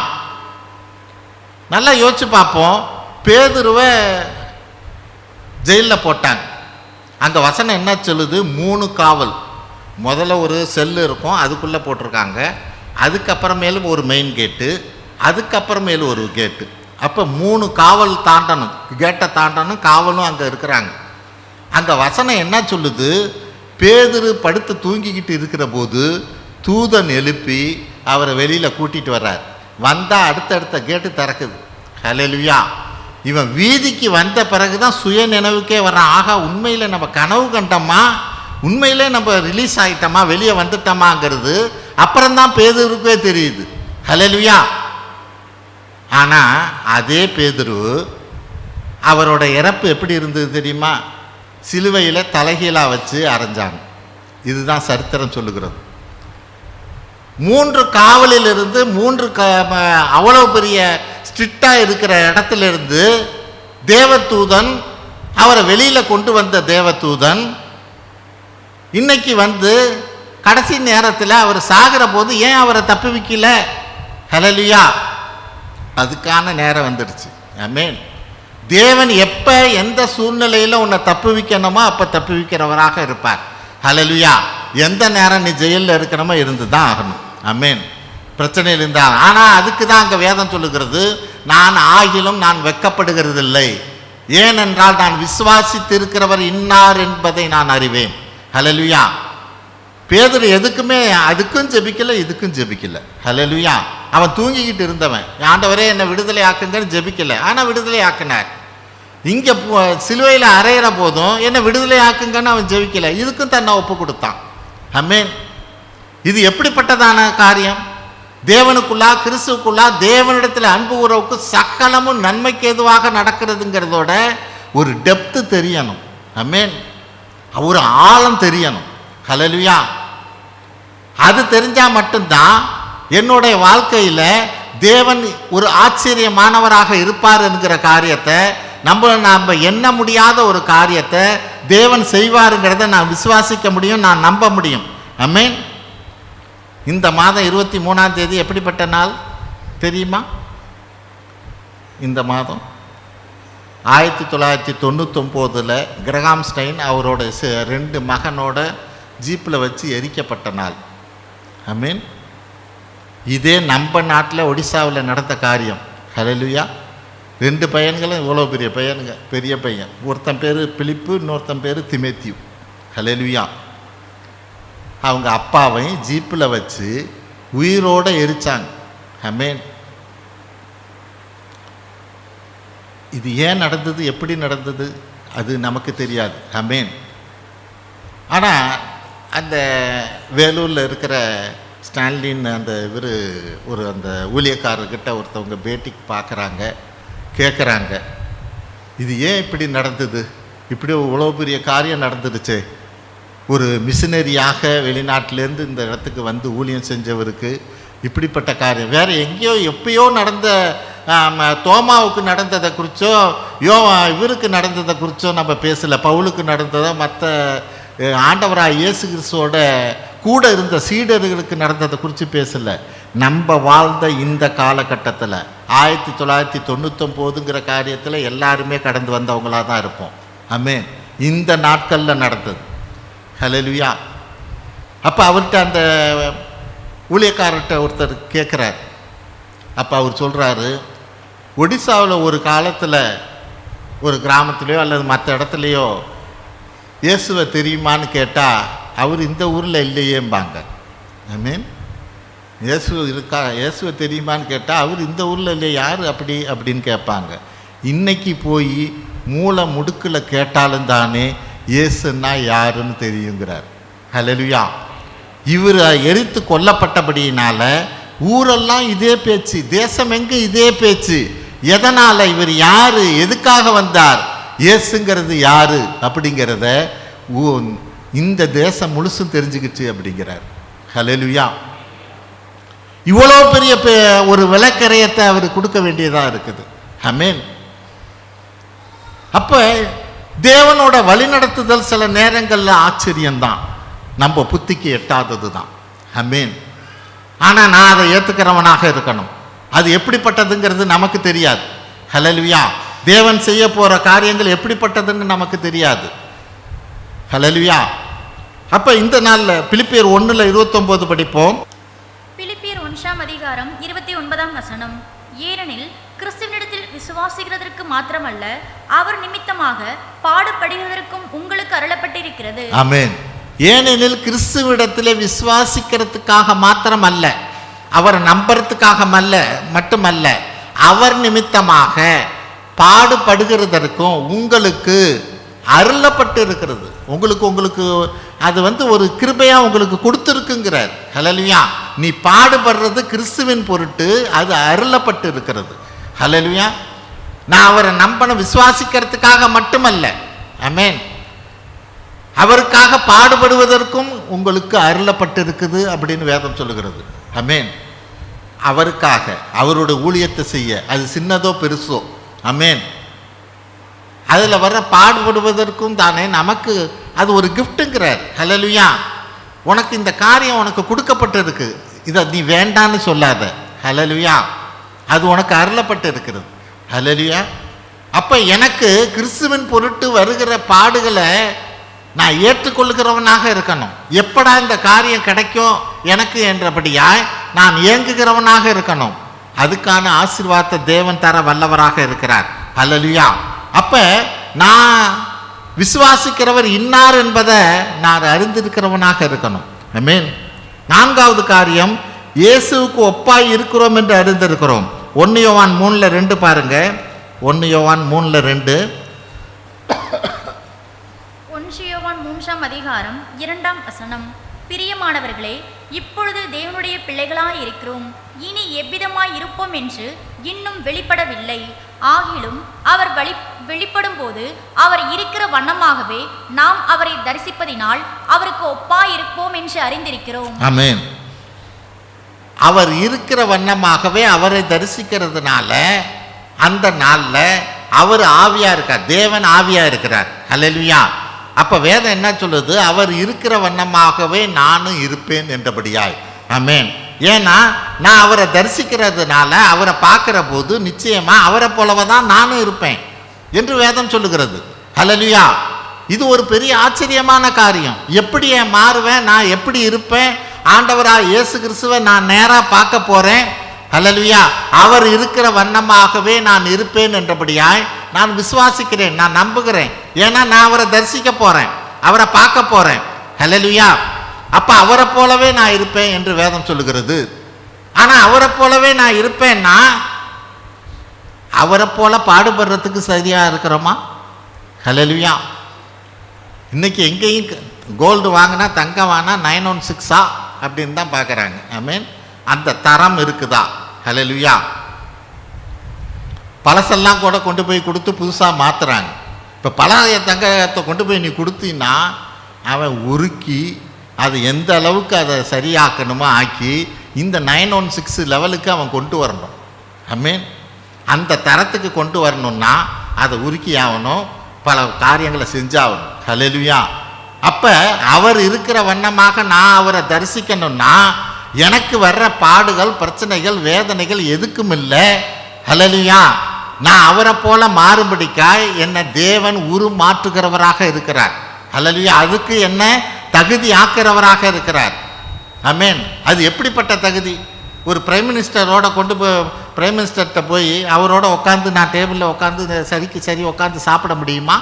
நல்லா யோசிச்சு பார்ப்போம். பேதுருவை ஜெயிலில் போட்டாங்க. அங்கே வசனம் என்ன சொல்லுது? 3 காவல். முதல்ல ஒரு செல்லு இருக்கும், அதுக்குள்ளே போட்டிருக்காங்க. அதுக்கப்புறமேலும் ஒரு மெயின் கேட்டு, அதுக்கப்புறமேலும் ஒரு கேட்டு. அப்போ 3 காவல் தாண்டணும், கேட்டை தாண்டணும், காவலும் அங்கே இருக்கிறாங்க. அங்கே வசனம் என்ன சொல்லுது? பேதுரு படுத்து தூங்கிக்கிட்டு இருக்கிற போது தூதன் எழுப்பி அவரை வெளியில் கூட்டிகிட்டு வர்றார். வந்தால் அடுத்தடுத்த கேட்டு திறக்குது. ஹல்லேலூயா. இவன் வீதிக்கு வந்த பிறகு தான் சுய நினைவுக்கே வர்றான். ஆகா, உண்மையில் நம்ம கனவு கண்டோமா, உண்மையிலே நம்ம ரிலீஸ் ஆகிட்டோமா, வெளியே வந்துட்டோமாங்கிறது அப்புறம்தான் பேதுருக்கே தெரியுது. ஹல்லேலூயா. ஆனால் அதே பேதுரு அவரோட இறப்பு எப்படி இருந்தது தெரியுமா? சிலுவையில் தலைகீழாக வச்சு அரைஞ்சாங்க. இதுதான் சரித்திரம் சொல்லுகிறது. 3 காவலிலிருந்து 3 அவ்வளோ பெரிய ஸ்ட்ரிக்டாக இருக்கிற இடத்துலேருந்து தேவதூதன், அவரை வெளியில் கொண்டு வந்த தேவதூதன் இன்னைக்கு வந்து கடைசி நேரத்தில் அவர் சாகிற போது ஏன் அவரை தப்பி வைக்கல? ஹல்லேலூயா. அதுக்கான நேரம் வந்துடுச்சு. ஆமென். தேவன் எப்போ எந்த சூழ்நிலையில் உன்னை தப்பு வைக்கணுமோ அப்போ தப்பு வைக்கிறவராக இருப்பார். ஹல்லேலூயா. எந்த நேரம் நீ ஜெயிலில் இருக்கணுமோ இருந்து தான் ஆகணும். ஆமென். பிரச்சனையில் இருந்தால். ஆனால் அதுக்கு தான் அங்கே வேதம் சொல்லுகிறது, நான் ஆகிலும் நான் வெட்கப்படுகிறதில்லை, ஏனென்றால் நான் விசுவாசித்திருக்கிறவர் இன்னார் என்பதை நான் அறிவேன். ஹல்லேலூயா. பேதுரு எதுக்குமே அதுக்கும் ஜெபிக்கல, இதுக்கும் ஜெபிக்கல. ஹல்லேலூயா. அவன் தூங்கிக்கிட்டு இருந்தவன். ஆண்டவரே என்னை விடுதலை ஆக்குங்கன்னு ஜெபிக்கல, ஆனால் விடுதலை ஆக்குனார். இங்கே சிலுவையில் அறையிற போதும் என்னை விடுதலை ஆக்குங்கன்னு அவன் ஜெபிக்கல, இதுக்கும் தன்னை ஒப்பு கொடுத்தான். ஆமென். இது எப்படிப்பட்டதான காரியம்? தேவனுக்குள்ளா, கிறிஸ்துவுக்குள்ளா, தேவனிடத்தில் அன்பு உறவுக்கு சகலமும் நன்மைக்கு ஏதுவாக நடக்கிறதுங்கிறதோட ஒரு டெப்த்து தெரியணும். ஆமென். ஒரு ஆழம் தெரியணும். ஹல்லேலூயா. அது தெரிஞ்சால் மட்டும்தான் என்னுடைய வாழ்க்கையில் தேவன் ஒரு ஆச்சரியமானவராக இருப்பார் என்கிற காரியத்தை நாம் எண்ண முடியாத ஒரு காரியத்தை தேவன் செய்வாருங்கிறத நான் விசுவாசிக்க முடியும், நான் நம்ப முடியும். ஆமென். இந்த மாதம் 23ஆம் தேதி எப்படிப்பட்ட நாள் தெரியுமா? இந்த மாதம் 1999 கிரகாம் ஸ்டைன் அவரோட 2 மகனோட ஜீப்பில் வச்சு எரிக்கப்பட்ட நாள். ஆமென். இதே நம்ம நாட்டில் ஒடிசாவில் நடந்த காரியம். ஹல்லேலூயா. 2 பையன்களும் இவ்வளோ பெரிய பையன். ஒருத்தன் பேர் பிலிப்பு, இன்னொருத்தன் பேர் திமேத்தியூ. ஹல்லேலூயா. அவங்க அப்பாவையும் ஜீப்பில் வச்சு உயிரோடு எரிச்சாங்க. ஆமென். இது ஏன் நடந்தது, எப்படி நடந்தது, அது நமக்கு தெரியாது. ஆமென். ஆனால் அந்த வேலூரில் இருக்கிற ஸ்டான்லின் அந்த அந்த ஊழியக்காரர்கிட்ட ஒருத்தவங்க பேட்டிக்கு பார்க்குறாங்க, கேட்குறாங்க, இது ஏன் இப்படி நடந்தது, இப்படி இவ்வளோ பெரிய காரியம் நடந்துடுச்சு, ஒரு மிஷினரியாக வெளிநாட்டிலேருந்து இந்த இடத்துக்கு வந்து ஊழியம் செஞ்சவருக்கு இப்படிப்பட்ட காரியம் வேறு எங்கேயோ எப்பயோ நடந்த தோமாவுக்கு நடந்ததை குறித்தோ இவருக்கு நடந்ததை குறித்தோ நம்ம பேசலை. பவுலுக்கு நடந்ததோ மற்ற ஆண்டவராக இயேசு கிறிஸ்துவோட கூட இருந்த சீடர்களுக்கு நடந்ததை குறித்து பேசலை. நம்ம வாழ்ந்த இந்த காலகட்டத்தில் 1999ங்கிற காரியத்தில் எல்லாருமே கடந்து வந்தவங்களாக தான் இருப்போம். ஆமென். இந்த நாட்களில் நடந்தது. ஹல்லேலூயா. அப்போ அவர்கிட்ட அந்த ஊழியக்காரர்கிட்ட ஒருத்தர் கேட்குறார். அப்போ அவர் சொல்கிறாரு, ஒடிசாவில் ஒரு காலத்தில் ஒரு கிராமத்துலேயோ அல்லது மற்ற இடத்துலையோ இயேசுவை தெரியுமான்னு கேட்டால் அவர் இந்த ஊரில் இல்லையேம்பாங்க. ஆமென். இயேசுவை தெரியுமான்னு கேட்டால் அவர் இந்த ஊரில் இல்லையே, யார் அப்படி அப்படின்னு கேட்பாங்க. இன்னைக்கு போய் மூளை முடுக்கில் கேட்டாலும் தானே இயேசுன்னா யாருன்னு தெரியுங்கிறார். ஹல்லேலூயா. இவர் எரித்து கொல்லப்பட்டபடியினால ஊரெல்லாம் இதே பேச்சு, தேசம் எங்கே இதே பேச்சு. எதனால், இவர் யார், எதுக்காக வந்தார், இயேசுங்கிறது யாரு அப்படிங்கிறத இந்த தேசம் முழுசும் தெரிஞ்சுக்கிச்சு அப்படிங்கிறார். ஹல்லேலூயா. இவ்வளோ பெரிய ஒரு விளக்கரையத்தை அவர் கொடுக்க வேண்டியதாக இருக்குது. ஆமென். அப்போ தேவனோட வழிநடத்துதல் சில நேரங்களில் ஆச்சரியம்தான், நம்ம புத்திக்கு எட்டாதது தான். ஆமென். ஆனால் நான் அதை ஏற்றுக்கிறவனாக இருக்கணும். அது எப்படிப்பட்டதுங்கிறது நமக்கு தெரியாது. ஹல்லேலூயா. தேவன் செய்ய போகிற காரியங்கள் எப்படிப்பட்டதுன்னு நமக்கு தெரியாது. ஹல்லேலூயா. அப்போ இந்த நாளில் பிலிப்பியர் 1:29 படிப்போம். பிலிப்பியர் 1:29. ஏனெனில் கிறிஸ்துவனிடத்தில் விசுவாசிக்கிறதற்கு மாத்திரமல்ல, அவர் நிமித்தமாக பாடுபடுகிறதற்கும் உங்களுக்கு அருளப்பட்டிருக்கிறது. ஆமென். ஏனெனில் கிறிஸ்துவிடத்தில் விசுவாசிக்கிறதுக்காக மாத்திரம் அல்ல, அவர் நம்புறதுக்காக மட்டுமல்ல, அவர் நிமித்தமாக பாடுபடுகிறதற்கும் உங்களுக்கு அருளப்பட்டு இருக்கிறது. உங்களுக்கு அது ஒரு கிருபையாக உங்களுக்கு கொடுத்துருக்குங்கிறார். ஹல்லேலூயா. நீ பாடுபடுறது கிறிஸ்துவின் பொருட்டு, அது அருளப்பட்டு இருக்கிறது. ஹல்லேலூயா. நான் அவரை நம்பணும் விசுவாசிக்கிறதுக்காக மட்டுமல்ல. ஆமென். அவருக்காக பாடுபடுவதற்கும் உங்களுக்கு அருளப்பட்டு இருக்குது அப்படின்னு வேதம் சொல்லுகிறது. ஆமென். அவருக்காக அவருடைய ஊழியத்தை செய்ய, அது சின்னதோ பெருசோ, ஆமென், அதில் வர பாடுபடுவதற்கும் தானே நமக்கு அது ஒரு கிஃப்ட்டுங்கிறார். ஹல்லேலூயா. உனக்கு இந்த காரியம் உனக்கு கொடுக்கப்பட்டிருக்கு, இதை நீ வேண்டான்னு சொல்லாத. ஹல்லேலூயா. அது உனக்கு அருளப்பட்டு இருக்கிறது. ஹல்லேலூயா. அப்போ எனக்கு கிறிஸ்துவின் பொருட்டு வருகிற பாடுகளை நான் ஏற்றுக்கொள்கிறவனாக இருக்கணும். எப்படா இந்த காரியம் கிடைக்கும் எனக்கு என்றபடியாய் நான் ஏங்குகிறவனாக இருக்கணும். அதுக்கான ஆசீர்வாதத்தை தேவன் தர வல்லவராக இருக்கிறார். ஹல்லேலூயா. அப்போ நான் விசுவாசிக்கிறவர் இன்னார் என்பதை நான் அறிந்திருக்கிறவனாக இருக்கணும். ஆமென். 4வது காரியம், இயேசுவுக்கு ஒப்பாய் இருக்கிறோம் என்று அறிந்திருக்கிறோம். 1 யோவான் 3:2 பாருங்க. 1 யோவான் 3:2. 1 யோவான் 3:2. பிரியமானவர்களே, இப்பொழுது தேவனுடைய பிள்ளைகளாய் இருக்கிறோம், இனி எவ்விதமாய் இருப்போம் என்று இன்னும் வெளிப்படவில்லை. ஆகிலும் அவர் வெளிப்படும் போது அவர் இருக்கிற வண்ணமாகவே நாம் அவரை தரிசிப்பதினால் அவருக்கு ஒப்பாய் இருப்போம் என்று அறிந்திருக்கிறோம். ஆமென். அவர் இருக்கிற வண்ணமாகவே அவரை தரிசிக்கிறதுனால அந்த நாளில் அவர் ஆவியாக இருக்கார், தேவன் ஆவியாக இருக்கிறார். அல்லேலூயா. அப்போ வேதம் என்ன சொல்லுது? அவர் இருக்கிற வண்ணமாகவே நானும் இருப்பேன் என்றபடியாய். ஆமென். ஏன்னா நான் அவரை தரிசிக்கிறதுனால, அவரை பார்க்குற போது நிச்சயமாக அவரை போலவே தான் நானும் இருப்பேன் என்று வேதம் சொல்லுகிறது. அல்லேலூயா. இது ஒரு பெரிய ஆச்சரியமான காரியம். எப்படி மாறுவேன்? நான் எப்படி இருப்பேன்? ஆண்டவராக இயேசு கிறிஸ்துவை நான் நேராக பார்க்க போகிறேன். அல்லேலூயா. அவர் இருக்கிற வண்ணமாகவே நான் இருப்பேன் என்றபடியாய் நான் விசுவாசிக்கிறேன், நான் நம்புகிறேன். ஏன்னா நான் அவரை தரிசிக்க போகிறேன், அவரை பார்க்க போகிறேன். அல்லேலூயா. அப்போ அவரை போலவே நான் இருப்பேன் என்று வேதம் சொல்லுகிறது. ஆனால் அவரை போலவே நான் இருப்பேன்னா அவரை போல பாடுபடுறதுக்கு சரியாக இருக்கிறோமா? அல்லேலூயா. இன்றைக்கி எங்கேயும் கோல்டு வாங்கினா தங்கம் வாங்கினா 916 அப்படின்னு தான் பார்க்குறாங்க. ஐ மீன் அந்த தரம் இருக்குதா? ஹல்லேலூயா. பழசெல்லாம் கூட கொண்டு போய் கொடுத்து புதுசாக மாற்றுறாங்க. இப்போ பழைய தங்கத்தை கொண்டு போய் நீ கொடுத்தீன்னா அவன் உருக்கி அது எந்த அளவுக்கு அதை சரியாக்கணுமோ ஆக்கி இந்த 916 லெவலுக்கு அவன் கொண்டு வரணும். ஐ மீன் அந்த தரத்துக்கு கொண்டு வரணும்னா அதை உருக்கி ஆகணும், பல காரியங்களை செஞ்சாகணும். ஹல்லேலூயா. அப்போ அவர் இருக்கிற வண்ணமாக நான் அவரை தரிசிக்கணும்னா எனக்கு வர்ற பாடுகள், பிரச்சனைகள், வேதனைகள் எதுக்கும் இல்லை. ஹல்லேலூயா. நான் அவரை போல மாறுபடிக்காய் என்னை தேவன் உருமாற்றுகிறவராக இருக்கிறார். ஹல்லேலூயா. அதுக்கு என்ன தகுதி ஆக்கிறவராக இருக்கிறார். ஆமென். அது எப்படிப்பட்ட தகுதி? ஒரு பிரைம் மினிஸ்டரோட கொண்டு போய் பிரைம் மினிஸ்டர்கிட்ட போய் அவரோட உட்காந்து நான் டேபிளில் உட்காந்து சரிக்கு சரி உட்காந்து சாப்பிட முடியுமா?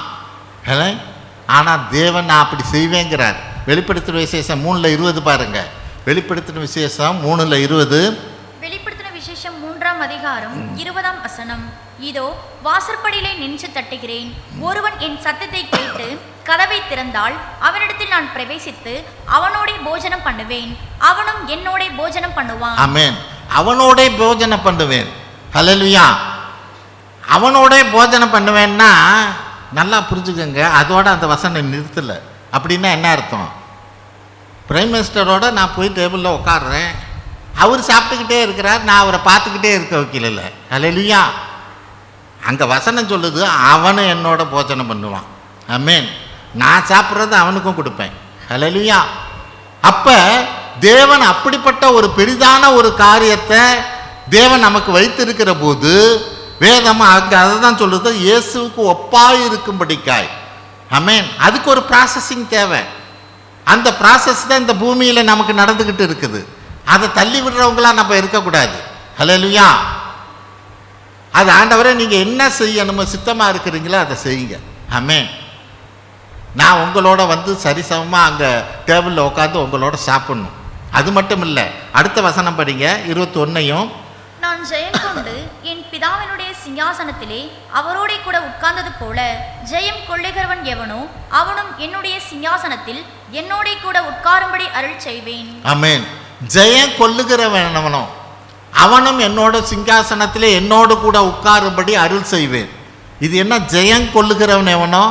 ஆனால் தேவன் நான் அப்படி செய்வேங்கிறார். வெளிப்படுத்தின விசேஷம் 3:20 பாருங்க. வெளிப்படுத்தின விசேஷம் 3:20. வெளிப்படுத்தின விசேஷம் 3ஆம் அதிகாரம் 20ஆம் வசனம். இதோ வாசற்படியிலே நின்று தட்டுகிறேன். ஒருவன் என் சத்தத்தை கேட்டு கதவை திறந்தால் அவனிடத்தில் நான் பிரவேசித்து அவனோட போஜனம் பண்ணுவேன், அவனும் என்னோட போஜனம் பண்ணுவான். ஆமென். அவனோட போஜனம் பண்ணுவேன். ஹல்லேலூயா. அவனோட போஜனம் பண்ணுவேன்னா நல்லா புரிஞ்சுக்கோங்க. அதோட அந்த வசனம் நிறுத்தலை. அப்படின்னா என்ன அர்த்தம்? பிரைம் மினிஸ்டரோட நான் போய் டேபிளில் உட்காடுறேன், அவர் சாப்பிட்டுக்கிட்டே இருக்கிறார், நான் அவரை பார்த்துக்கிட்டே இருக்க வைக்கல. ஹல்லேலூயா. அங்கே வசனம் சொல்லுது அவனு என்னோட போஜனம் பண்ணுவான். ஆமென். நான் சாப்பிட்றது அவனுக்கும் கொடுப்பேன். ஹல்லேலூயா. அப்போ தேவன் அப்படிப்பட்ட ஒரு பெரிதான ஒரு காரியத்தை தேவன் நமக்கு வைத்திருக்கிற போது வேதம் அங்கே அதை தான் சொல்லுது, இயேசுவுக்கு ஒப்பாய் இருக்கும்படிக்காய். ஆமென். அதுக்கு ஒரு ப்ராசஸிங் தேவை. அந்த ப்ராசஸ் தான் இந்த பூமியில் நமக்கு நடந்துக்கிட்டு இருக்குது. அதை தள்ளி விடுறவங்களாம் நம்ம இருக்கக்கூடாது. ஹல்லேலூயா. அது ஆண்டவரே நீங்கள் என்ன செய்யணுமோ சித்தமாக இருக்கிறீங்களோ அதை செய்யுங்க. ஆமென். நான் உங்களோட வந்து சரிசமமாக அங்கே டேபிளில் உட்காந்து உங்களோட சாப்பிட்ணும். அது மட்டும் இல்லை, அடுத்த வசனம் படிங்க 21. நான் ஜெயம் கொண்டு என் பிதாவினுடைய சிங்காசனத்திலே அவரோட கூட உட்கார்ந்தது போல ஜெயம் கொள்ளுகிறவன் எவனோ அவனும் என்னுடைய சிங்காசனத்தில் என்னோட கூட உட்காரும்படி அருள் செய்வேன். ஆமென். ஜெயம் கொள்ளுகிறவன் எவனோ அவனும் என்னோட சிங்காசனத்திலே என்னோடு கூட உட்காரும்படி அருள் செய்வேன். இது என்ன? ஜெயம் கொள்ளுகிறவன் எவனோ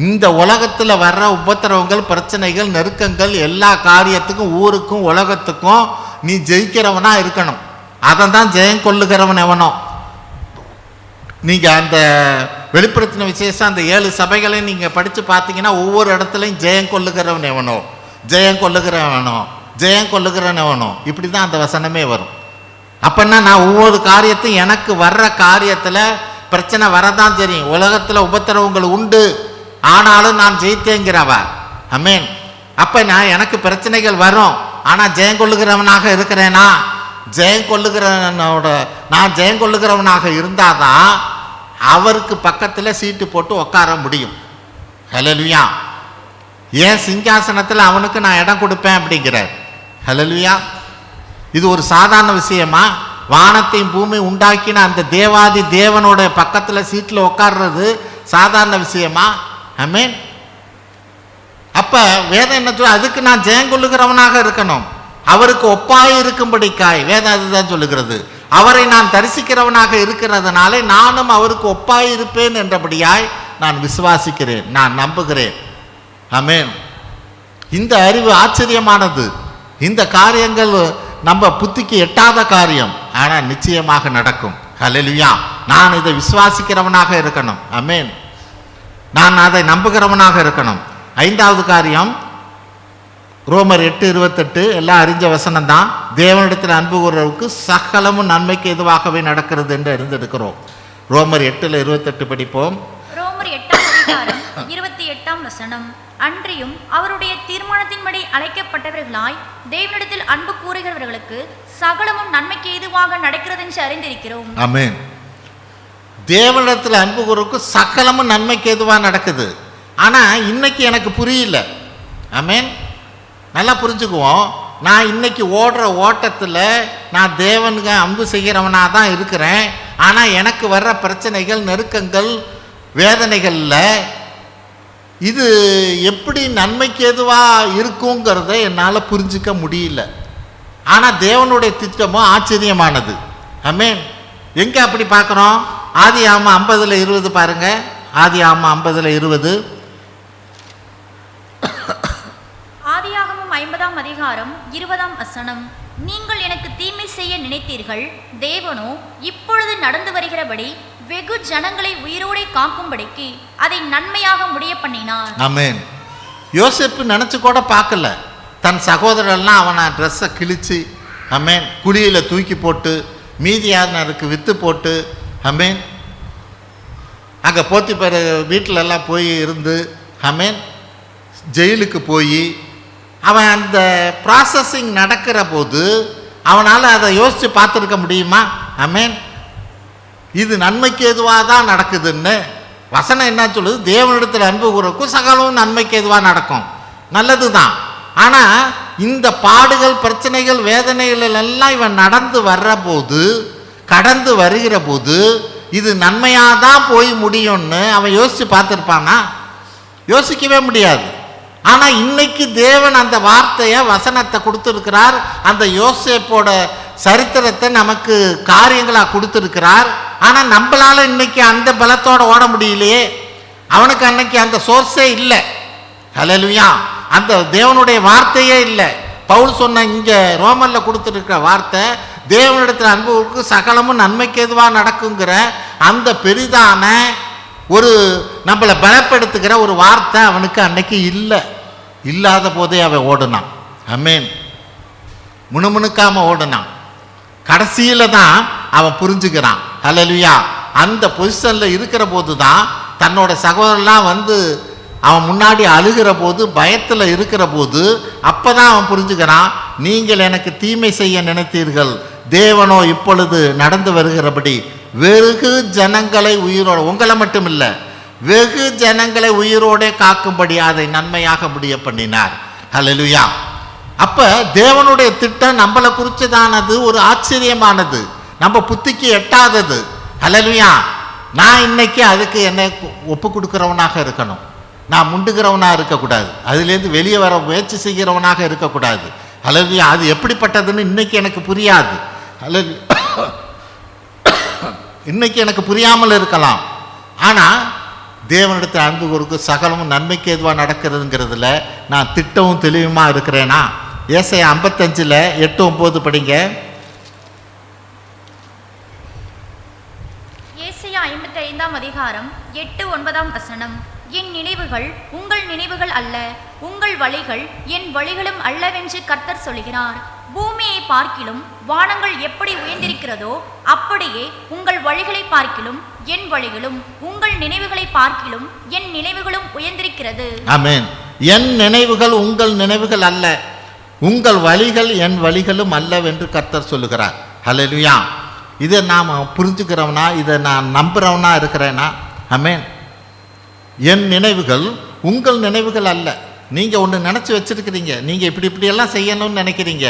இந்த உலகத்தில் வர்ற உபத்திரவங்கள், பிரச்சனைகள், நெருக்கங்கள், எல்லா காரியத்துக்கும், ஊருக்கும், உலகத்துக்கும் நீ ஜெயிக்கிறவனா இருக்கணும். அதை தான் ஜெயம் கொள்ளுகிறவன் எவனோ. நீங்கள் அந்த வெளிப்படுத்தின விசேஷம் அந்த 7 சபைகளையும் நீங்கள் படித்து பார்த்தீங்கன்னா ஒவ்வொரு இடத்துலையும் ஜெயம் கொள்ளுகிறவன் எவனோ, ஜெயம் கொள்ளுகிறவனோ, ஜெயம் கொள்ளுகிறவன் எவனோ, இப்படி தான் அந்த வசனமே வரும். அப்போன்னா நான் ஒவ்வொரு காரியத்தையும் எனக்கு வர்ற காரியத்தில் பிரச்சனை வரதான் தெரியும். உலகத்தில் உபத்திரவங்கள் உண்டு, ஆனாலும் நான் ஜெயித்தேங்கிறவ. ஆமென். அப்போ நான் எனக்கு பிரச்சனைகள் வரும், ஆனால் ஜெயம் கொள்ளுகிறவனாக இருக்கிறேனா? ஜெயம் கொள்ளுகிறவனோட நான் ஜெயம் கொள்ளுகிறவனாக இருந்தாதான் அவருக்கு பக்கத்தில் சீட்டு போட்டு உட்கார முடியும். ஹல்லேலூயா. ஏன் சிங்காசனத்தில் அவனுக்கு நான் இடம் கொடுப்பேன் அப்படிங்கிறார். ஹல்லேலூயா. இது ஒரு சாதாரண விஷயமா? வானத்தையும் பூமி உண்டாக்கின அந்த தேவாதி தேவனோட பக்கத்தில் சீட்டில் உட்கார்றது சாதாரண விஷயமா? ஆமென். அப்போ வேதம் என்ன சொல்ல? அதுக்கு நான் ஜெயம் கொள்ளுகிறவனாக இருக்கணும், அவருக்கு ஒப்பாய் இருக்கும்படிக்காய். வேதம் அதுதான் சொல்லுகிறது. அவரை நான் தரிசிக்கிறவனாக இருக்கிறதுனாலே நானும் அவருக்கு ஒப்பாய் இருப்பேன் என்றபடியாய் நான் விசுவாசிக்கிறேன், நான் நம்புகிறேன். ஆமென். இந்த அறிவு ஆச்சரியமானது. இந்த காரியங்கள் நம்ம புத்திக்கு எட்டாத காரியம், ஆனால் நிச்சயமாக நடக்கும். ஹல்லேலூயா. நான் இதை விசுவாசிக்கிறவனாக இருக்கணும். ஆமென். நான் அதை நம்புகிறவனாக இருக்கணும். ஐந்தாவது காரியம் ரோமர் 8:28 எல்லாம் அறிஞ்ச வசனம் தான். தேவனிடத்தில் அன்பு கூறுறவுக்கு சகலமும் நன்மைக்கு எதுவாகவே நடக்கிறது என்று அறிந்திருக்கிறோம். ரோமர் 8:28 படிப்போம். ரோமர் 8:28 வசனம். அன்றியும் அவருடைய தீர்மானத்தின்படி அழைக்கப்பட்டவர்களாய் தேவனிடத்தில் அன்பு கூறுகிறவர்களுக்கு சகலமும் நன்மைக்கு ஏதுவாக நடக்கிறது என்று அறிந்திருக்கிறோம். ஆமென். தேவனிடத்தில் அன்பு கூறுறவுக்கு சகலமும் நன்மைக்கு ஏதுவாக நடக்குது. ஆனால் இன்னைக்கு எனக்கு புரியல. ஆமென். நல்லா புரிஞ்சுக்குவோம். நான் இன்னைக்கு ஓடுற ஓட்டத்தில் நான் தேவனுக்கு அன்பு செய்கிறவனாக தான் இருக்கிறேன். ஆனால் எனக்கு வர்ற பிரச்சனைகள், நெருக்கங்கள், வேதனைகளில் இது எப்படி நன்மைக்கு எதுவாக இருக்குங்கிறத என்னால் புரிஞ்சிக்க முடியல. ஆனால் தேவனுடைய திட்டமும் ஆச்சரியமானது. ஆமென். எங்கே அப்படி பார்க்குறோம்? ஆதியாகமம் 50:20 பாருங்க. ஆதியாகமம் 50:20. ஆதியாகமம் 50:20 வசனம். நீங்கள் எனக்கு தீமை செய்ய நினைத்தீர்கள், தேவனோ இப்பொழுது நடந்து வருகிறபடி வெகு ஜனங்களை உயிரோடே காக்கும்படிக்கு அதை நன்மையாக முடிய பண்ணினார். ஆமென். யோசேப்பு நினச்சி கூட பார்க்கல. தன் சகோதரர்லாம் அவனை ட்ரெஸ்ஸை கிழிச்சு, ஆமென், குழியில் தூக்கி போட்டு மீதியானருக்கு விற்று போட்டு, ஆமென், அங்கே போத்திபார் வீட்டிலெல்லாம் போய் இருந்து, ஆமென், ஜெயிலுக்கு போய் அவன் அந்த ப்ராசஸிங் நடக்கிற போது அவனால் அதை யோசித்து பார்த்துருக்க முடியுமா? ஆமென். இது நன்மைக்கு எதுவாக தான் நடக்குதுன்னு வசனம் என்ன சொல்லுது? தேவனிடத்தில் அன்பு கூறக்கும் சகலமும் நன்மைக்கு எதுவாக நடக்கும். நல்லது தான். ஆனால் இந்த பாடுகள், பிரச்சனைகள், வேதனைகள் எல்லாம் இவன் நடந்து வர்ற போது, கடந்து வருகிற போது இது நன்மையாக தான் போய் முடியும்னு அவன் யோசித்து பார்த்துருப்பானா? யோசிக்கவே முடியாது. ஆனால் இன்னைக்கு தேவன் அந்த வார்த்தையை, வசனத்தை கொடுத்துருக்கிறார். அந்த யோசேப்போட சரித்திரத்தை நமக்கு காரியங்களாக கொடுத்துருக்கிறார். ஆனால் நம்மளால இன்னைக்கு அந்த பலத்தோடு ஓட முடியலையே. அவனுக்கு அன்னைக்கு அந்த சோர்ஸே இல்லை. ஹல்லேலூயா. அந்த தேவனுடைய வார்த்தையே இல்லை. பவுல் சொன்ன இங்கே ரோமரில் கொடுத்துருக்கிற வார்த்தை, தேவனிடத்தில் அன்புக்கு சகலமும் நன்மைக்கு எதுவாக நடக்குங்கிற அந்த பெரிதான ஒரு நம்மளை பலப்படுத்துகிற ஒரு வார்த்தை அவனுக்கு அன்னைக்கு இல்லை. இல்லாத போதே அவன் ஓடுனான். ஆமென். முணுமுணுக்காம ஓடுனான். கடைசியில் தான் அவன் புரிஞ்சுக்கிறான். ஹல்லேலூயா. அந்த பொசிஷனில் இருக்கிற போது தான் தன்னோட சகோதரர்லாம் வந்து அவன் முன்னாடி அழுகிற போது, பயத்தில் இருக்கிற போது, அப்போ தான் அவன் புரிஞ்சுக்கிறான். நீங்கள் எனக்கு தீமை செய்ய நினைத்தீர்கள், தேவனோ இப்பொழுது நடந்து வருகிறபடி வெகு ஜனங்களை உயிரோடு, உங்களை மட்டும் இல்லை, வெகு ஜனங்களை உயிரோடே காக்கும்படி அதை நன்மையாக முடிய பண்ணினார். ஹல்லேலூயா. அப்போ தேவனுடைய திட்டம் நம்மளை குறித்ததானது, ஒரு ஆச்சரியமானது, நம்ம புத்திக்கு எட்டாதது. ஹல்லேலூயா. நான் இன்னைக்கு அதுக்கு என்னை ஒப்பு கொடுக்குறவனாக இருக்கணும். நான் முண்டுகிறவனாக இருக்கக்கூடாது. அதுலேருந்து வெளியே வர முயற்சி செய்கிறவனாக இருக்கக்கூடாது. ஹல்லேலூயா. அது எப்படிப்பட்டதுன்னு இன்னைக்கு எனக்கு புரியாது. ஹல்லேலூயா. இன்னைக்கு எனக்கு புரியாமல் இருக்கலாம். ஆனால் தேவனிடத்தில் அன்பு கூறுக்கு சகலமும் நன்மைக்கு எதுவாக நடக்கிறதுங்கிறதுல நான் திட்டமும் தெளிவுமா இருக்கிறேனா? ஏசாயா 55:8-9 படிங்க. ஏசாயா 55:8-9 வசனம். என் நினைவுகள் உங்கள் நினைவுகள் அல்ல, உங்கள் வழிகள் என் வழிகளும் அல்லவென்று கர்த்தர் சொல்கிறார். பூமியை பார்க்கிலும் வானங்கள் எப்படி உயர்ந்திருக்கிறதோ அப்படியே உங்கள் வழிகளை பார்க்கிலும் என் வழிகளும், உங்கள் நினைவுகளை பார்க்கிலும் என் நினைவுகளும் உயர்ந்திருக்கிறது. ஆமென். என் நினைவுகள் உங்கள் நினைவுகள் அல்ல, உங்கள் வழிகள் என் வழிகளும் அல்லவென்று கர்த்தர் சொல்லுகிறார். ஹல்லேலூயா. இதை நாம் புரிஞ்சுக்கிறவனா, இதை நான் நம்புகிறவனா இருக்கிறேனா? ஆமென். என் நினைவுகள் உங்கள் நினைவுகள் அல்ல. நீங்கள் ஒன்று நினச்சி வச்சுருக்கிறீங்க, நீங்கள் இப்படியெல்லாம் செய்யணும்னு நினைக்கிறீங்க.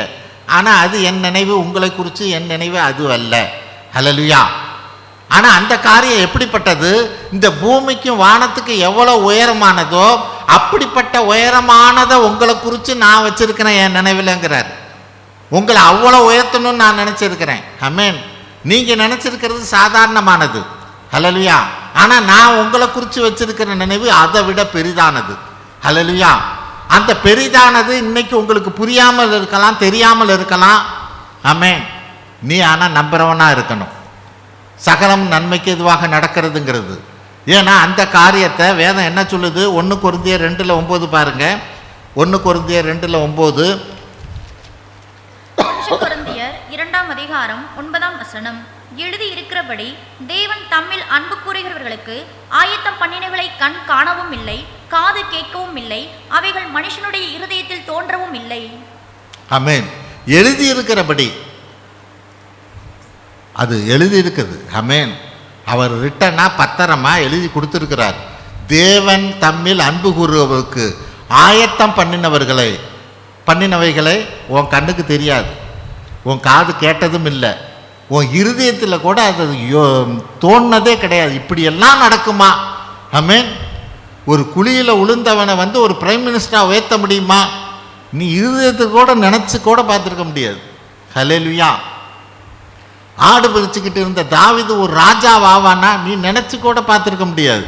ஆனால் அது என் நினைவு, உங்களை குறித்து என் நினைவு அது அல்ல. ஹல்லேலூயா. ஆனால் அந்த காரியம் எப்படிப்பட்டது? இந்த பூமிக்கும் வானத்துக்கும் எவ்வளோ உயரமானதோ அப்படிப்பட்ட உயரமானதை உங்களை குறித்து நான் வச்சுருக்கிறேன் என் நினைவில்ங்கிறார். உங்களை அவ்வளோ உயர்த்தணும்னு நான் நினச்சிருக்கிறேன். ஆமென். நீங்கள் நினச்சிருக்கிறது சாதாரணமானது. ஹல்லேலூயா. ஆனால் நான் உங்களை குறித்து வச்சிருக்கிற நினைவு அதை விட பெரிதானது. ஹல்லேலூயா. அந்த பெரிதானது இன்னைக்கு உங்களுக்கு புரியாமல் இருக்கலாம், தெரியாமல் இருக்கலாம். ஆமென். நீ ஆனால் நம்புறவனாக இருக்கணும். சகலம் நன்மைக்கு எதுவாக நடக்கிறதுங்கிறது. ஏன்னா அந்த காரியத்தை வேதம் என்ன சொல்லுது? 1 கொரிந்தியர் 2:9 பாருங்க. 1 கொரிந்தியர் 2:9. 1 கொரிந்தியர் 2:9 எழுதி இருக்கிறபடி தேவன் தம்மில் அன்பு கூறுகிறவர்களுக்கு ஆயத்தம் பண்ணினவைகளை கண் காணவும் இல்லை, காது கேட்கவும் இல்லை, அவைகள் மனுஷனுடைய இருதயத்தில் தோன்றவும் இல்லை. ஆமென். எழுதி இருக்கிறபடி அது எழுதி இருக்குது. ஆமென். அவர் ரிட்டனா பத்திரமா எழுதி கொடுத்துருக்கிறார். தேவன் தம்மில் அன்பு கூறுவதற்கு ஆயத்தம் பண்ணினவைகளை உன் கண்ணுக்கு தெரியாது, உன் காது கேட்டதும் இல்லை, உன் இருதயத்தில் கூட அது தோணுனதே கிடையாது. இப்படியெல்லாம் நடக்குமா? ஆமென். ஒரு குழியில் உளுந்தவனை ஒரு பிரைம் மினிஸ்டராக உயர்த்த முடியுமா? நீ இருதயத்துக்கு கூட நினச்சி கூட பார்த்துருக்க முடியாது. ஹல்லேலூயா. ஆடு பிரிச்சுக்கிட்டு இருந்த தாவீது ஒரு ராஜாவானா நீ நினச்சி கூட பார்த்துருக்க முடியாது.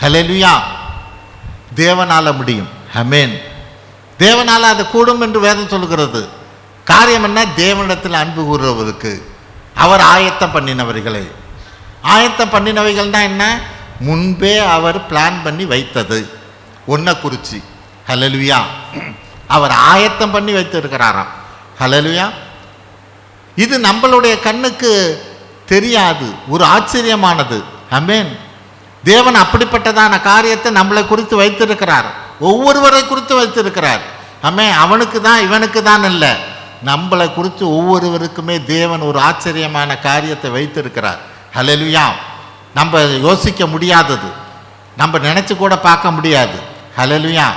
ஹல்லேலூயா. தேவனால் முடியும். ஆமென். தேவனால் அது கூடும் என்று வேதம் சொல்கிறது. காரியம் என்ன? தேவனிடத்தில் அன்பு கூறுவதற்கு அவர் ஆயத்தம் பண்ணினவர்களை. ஆயத்தம் பண்ணினவைகள்னா என்ன? முன்பே அவர் பிளான் பண்ணி வைத்தது ஒன்றை குறித்து. ஹல்லேலூயா. அவர் ஆயத்தம் பண்ணி வைத்திருக்கிறாராம். ஹல்லேலூயா. இது நம்மளுடைய கண்ணுக்கு தெரியாது, ஒரு ஆச்சரியமானது. ஆமென். தேவன் அப்படிப்பட்டதான காரியத்தை நம்மளை குறித்து வைத்திருக்கிறார், ஒவ்வொருவரை குறித்து வைத்திருக்கிறார். ஆமென். அவனுக்கு தான் இவனுக்கு தான் இல்லை, நம்மளை குறித்து ஒவ்வொருவருக்குமே தேவன் ஒரு ஆச்சரியமான காரியத்தை வைத்திருக்கிறார். ஹல்லேலூயா. நம்ம யோசிக்க முடியாதது, நம்ம நினச்சி கூட பார்க்க முடியாது. ஹல்லேலூயா.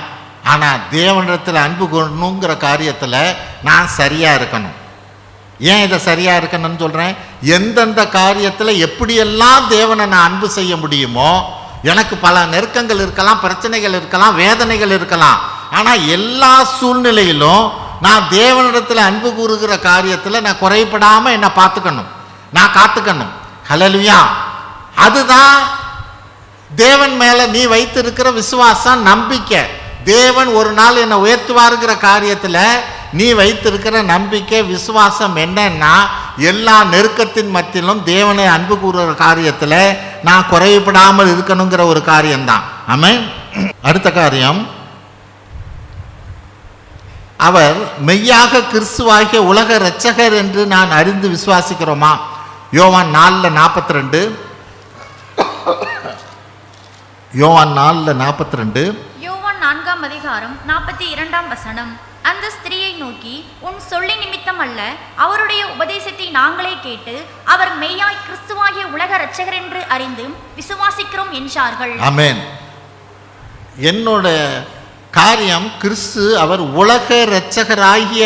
ஆனால் தேவனிடத்தில் அன்பு கொள்ளணுங்கிற காரியத்தில் நான் சரியாக இருக்கணும். ஏன் இதை சரியாக இருக்கணும்னு சொல்கிறேன்? எந்தெந்த காரியத்தில் எப்படியெல்லாம் தேவனை நான் அன்பு செய்ய முடியுமோ, எனக்கு பல நெருக்கங்கள் இருக்கலாம், பிரச்சனைகள் இருக்கலாம், வேதனைகள் இருக்கலாம், ஆனால் எல்லா சூழ்நிலையிலும் நான் தேவனிடத்தில் அன்பு கூறுகிற காரியத்தில் நான் குறைபடாமல் என்னை பார்த்துக்கணும், நான் காத்துக்கணும். ஹல்லேலூயா. அதுதான் தேவன் மேலே நீ வைத்திருக்கிற விசுவாசம், நம்பிக்கை. தேவன் ஒரு நாள் என்னை உயர்த்துவாருங்கிற காரியத்தில் நீ வைத்திருக்கிற நம்பிக்கை, விசுவாசம் என்னன்னா, எல்லா நெருக்கத்தின் மத்தியிலும் தேவனை அன்பு கூறுகிற காரியத்தில் நான் குறைபடாமல் இருக்கணுங்கிற ஒரு காரியம்தான். ஆமென். அடுத்த காரியம், அவர் மெய்யாக கிறிஸ்துவாகிய உலக இரட்சகர் என்று நான் அறிந்து விசுவாசிக்கிறோமா? யோவான் 4:42. யோவான் 4:42. யோவான் 4:42. அந்த ஸ்திரீயை நோக்கி, உன் சொல்லி நிமித்தம் அல்ல, அவருடைய உபதேசத்தை நாங்களே கேட்டு அவர் மெய்யாய் கிறிஸ்துவாகிய உலக இரட்சகர் என்று அறிந்து விசுவாசிக்கிறோம் என்றார்கள். ஆமென். என்னோட காரியம் கிறிஸ்து, அவர் உலக இரட்சகராகிய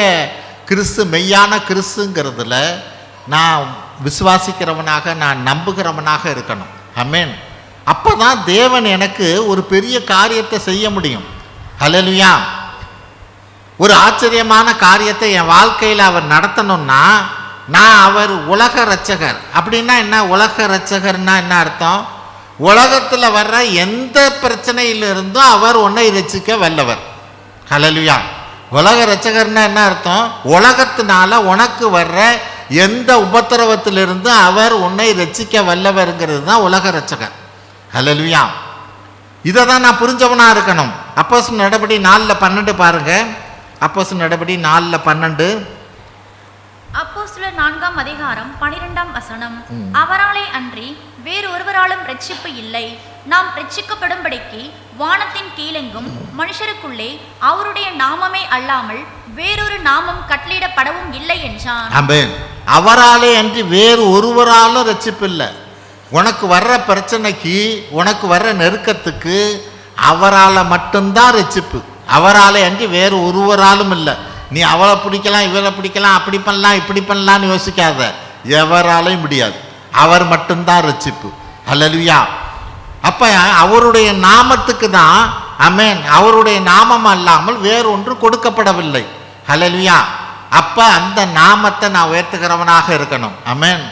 கிறிஸ்து, மெய்யான கிறிஸ்துங்கிறதுல நான் விசுவாசிக்கிறவனாக, நான் நம்புகிறவனாக இருக்கணும். ஆமென். அப்போ தான் தேவன் எனக்கு ஒரு பெரிய காரியத்தை செய்ய முடியும். ஹல்லேலூயா. ஒரு ஆச்சரியமான காரியத்தை என் வாழ்க்கையில் அவர் நடத்தணும்னா, நான் அவர் உலக இரட்சகர். அப்படின்னா என்ன? உலக இரட்சகர்னா என்ன அர்த்தம்? உலகத்தில் வர்ற எந்த பிரச்சனையிலிருந்தும் அவர் உன்னை ரட்சிக்க வல்லவர். ஹல்லேலூயா. உலக இரட்சகர்னா என்ன அர்த்தம்? உலகத்தினால உனக்கு வர்ற எந்த உபத்திரவத்திலிருந்து அவர் உன்னை ரட்சிக்க வல்லவர்ங்கிறது தான் உலக இரட்சகர். ஹல்லேலூயா. இதை தான் நான் புரிஞ்சவனாக இருக்கணும். அப்போஸ்தலர் நடபடி 4:12 பாருங்க. அப்போஸ்தலர் நடபடி 4:12. அப்போஸ்தலர் 4:12. அவராலே அன்றி வேறொருவராலும் இரட்சிப்பு இல்லை. நாம் இரட்சிக்கப்படும்படிக்கு வானத்தின் கீழெங்கும் மனுஷருக்குள்ளே அவருடைய நாமமே அல்லாமல் வேறொரு நாமம் கட்டளையிடப்படவும் இல்லை என்றான். ஆமென். அவராலே அன்றி வேறு ஒருவராலும் இரட்சிப்பு இல்லை. உனக்கு வர்ற பிரச்சனைக்கு, உனக்கு வர்ற நெருக்கத்துக்கு அவரால் மட்டும்தான் ரட்சிப்பு. அவராலே அன்றி வேறு ஒருவராலும் இல்லை. நீ அவளை பிடிக்கலாம், இவளை பிடிக்கலாம், அப்படி பண்ணலாம், இப்படி பண்ணலான்னு யோசிக்காத. எவராலையும் முடியாது. அவர் மட்டும்தான் ரட்சிப்பு. ஹல்லேலூயா. அப்போ அவருடைய நாமத்துக்கு தான். ஆமென். அவருடைய நாமம் அல்லாமல் வேறு ஒன்று கொடுக்கப்படவில்லை. ஹல்லேலூயா. அப்போ அந்த நாமத்தை நான் உயர்த்துகிறவனாக இருக்கணும். ஆமென்.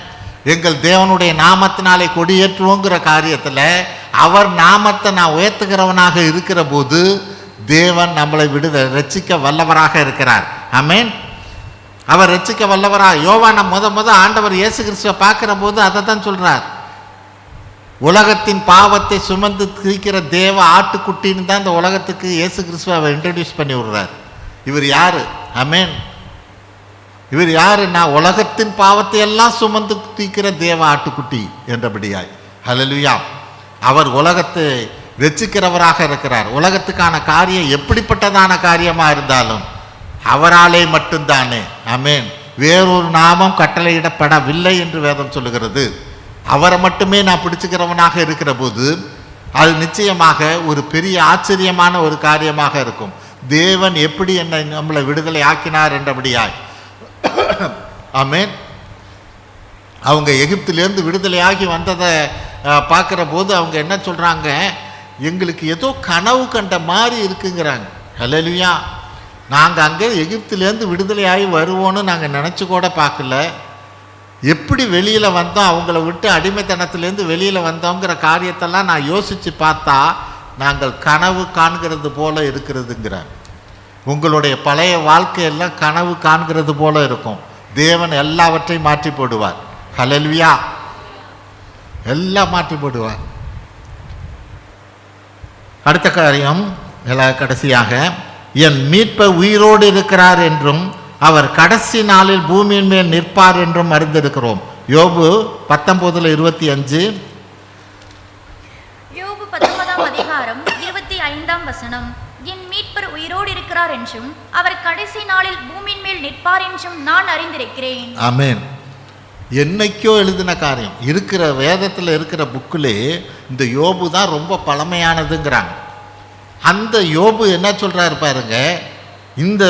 எங்கள் தேவனுடைய நாமத்தினாலே கொடியேற்றுவோங்கிற காரியத்தில் அவர் நாமத்தை நான் உயர்த்துகிறவனாக இருக்கிற போது தேவன் நம்மளை ரட்சிக்க வல்லவராக இருக்கிறார். ஆமென். அவர் ரட்சிக்க வல்லவரா? யோவான முத ஆண்டவர் இயேசு கிறிஸ்துவை பார்க்கிற போது அதை தான் சொல்றார். உலகத்தின் பாவத்தை சுமந்து தீர்க்கிற தேவ ஆட்டுக்குட்டின்னு தான் இந்த உலகத்துக்கு இயேசு கிறிஸ்துவை அவர் இன்ட்ரடியூஸ் பண்ணி விடுறார். இவர் யாரு? ஆமென். இவர் யாருன்னா உலகத்தின் பாவத்தை எல்லாம் சுமந்து தீர்க்கிற தேவ ஆட்டுக்குட்டி என்றபடியாய். ஹல்லேலூயா. அவர் உலகத்தை ரட்சிக்கிறவராக இருக்கிறார். உலகத்துக்கான காரியம் எப்படிப்பட்டதான காரியமாக இருந்தாலும் அவராலே மட்டும்தானே. ஆமென். வேறொரு நாமம் கட்டளையிடப்படவில்லை என்று வேதம் சொல்லுகிறது. அவரை மட்டுமே நான் பிடிச்சுக்கிறவனாக இருக்கிற போது அது நிச்சயமாக ஒரு பெரிய ஆச்சரியமான ஒரு காரியமாக இருக்கும். தேவன் எப்படி நம்மளை விடுதலை ஆக்கினார் என்றபடியாய். ஆமென். அவங்க எகிப்திலேருந்து விடுதலையாகி வந்ததை பார்க்குற போது அவங்க என்ன சொல்கிறாங்க? எங்களுக்கு ஏதோ கனவு கண்ட மாதிரி இருக்குங்கிறாங்க. ஹல்லேலூயா. நாங்கள் அங்கே எகிப்திலேருந்து விடுதலையாகி வருவோன்னு நாங்கள் நினச்சி கூட பார்க்கல. எப்படி வெளியில் வந்தோம், அவங்கள விட்டு அடிமைத்தனத்திலேருந்து வெளியில் வந்தோங்கிற காரியத்தெல்லாம் நான் யோசித்து பார்த்தா நாங்கள் கனவு காண்கிறது போல இருக்கிறதுங்கிறாங்க. உங்களுடைய பழைய வாழ்க்கையெல்லாம் கனவு காண்கிறது போல இருக்கும். தேவன் எல்லாவற்றையும் மாற்றி போடுவார். ஹல்லேலூயா. எல்லாம் மாற்றி போடுவார். அடுத்த காரியம் கடைசியாக, என் மீட்பர் உயிரோடு இருக்கிறார் என்றும் அவர் கடைசி நாளில் பூமியின் மேல் நிற்பார் என்றும் அறிந்திருக்கிறோம். யோபு 19:25. யோபு 19ஆம் அதிகாரம் 25ஆம் வசனம். என் மீட்பர் உயிரோடு இருக்கிறார் என்றும் அவர் கடைசி நாளில் பூமியின் மேல் நிற்பார் என்றும் நான் அறிந்திருக்கிறேன். ஆமென். என்னைக்கோ எழுதின காரியம் இருக்கிற வேதத்தில் இருக்கிற புக்கிலே இந்த யோபு தான் ரொம்ப பழமையானதுங்கிறாங்க. அந்த யோபு என்ன சொல்றாரு பாருங்க, இந்த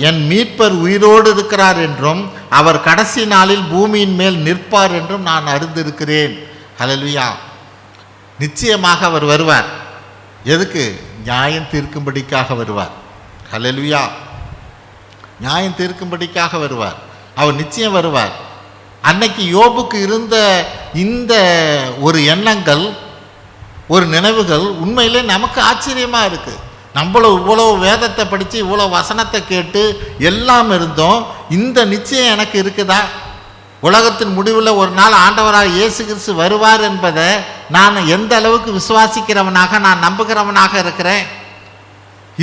என் மீட்பர் உயிரோடு இருக்கிறார் என்றும் அவர் கடைசி நாளில் பூமியின் மேல் நிற்பார் என்றும் நான் அறிந்திருக்கிறேன். ஹல்லேலூயா. நிச்சயமாக அவர் வருவார். எதுக்கு? நியாயம் தீர்க்கும்படிக்காக வருவார். ஹல்லேலூயா. நியாயம் தீர்க்கும்படிக்காக வருவார். அவர் நிச்சயம் வருவார். அன்னைக்கு யோபுக்கு இருந்த இந்த ஒரு எண்ணங்கள், ஒரு நினைவுகள் உண்மையிலே நமக்கு ஆச்சரியமாக இருக்குது. நம்மளும் இவ்வளோ வேதத்தை படித்து இவ்வளோ வசனத்தை கேட்டு எல்லாம் இருந்தோம். இந்த நிச்சயம் எனக்கு இருக்குதா? உலகத்தின் முடிவில் ஒரு நாள் ஆண்டவராக இயேசு கிறிஸ்து வருவார் என்பதை நான் எந்த அளவுக்கு விசுவாசிக்கிறவனாக, நான் நம்புகிறவனாக இருக்கிறேன்.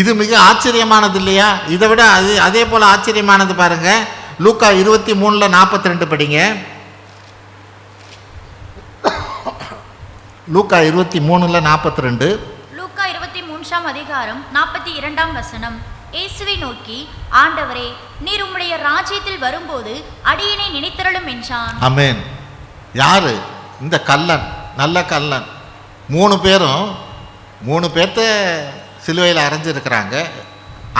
இது மிக ஆச்சரியமானது இல்லையா? இதை விட அதே போல் ஆச்சரியமானது பாருங்க. லூக்கா 23:42 படிங்க. லூக்கா 23:42. லூக்கா 23ஆம் அதிகாரம் 42ஆம் வசனம். இயேசுவை நோக்கி, ஆண்டவரே, நீர் உம்முடைய ராஜ்யத்தில் வரும்போது அடியேனை நினைத்தருளும் என்றான். ஆமென். யாரு? இந்த கல்லன், நல்ல கல்லன். 3 பேரும் 3 பேர்த்த சிலுவையில் அரைஞ்சிருக்கிறாங்க.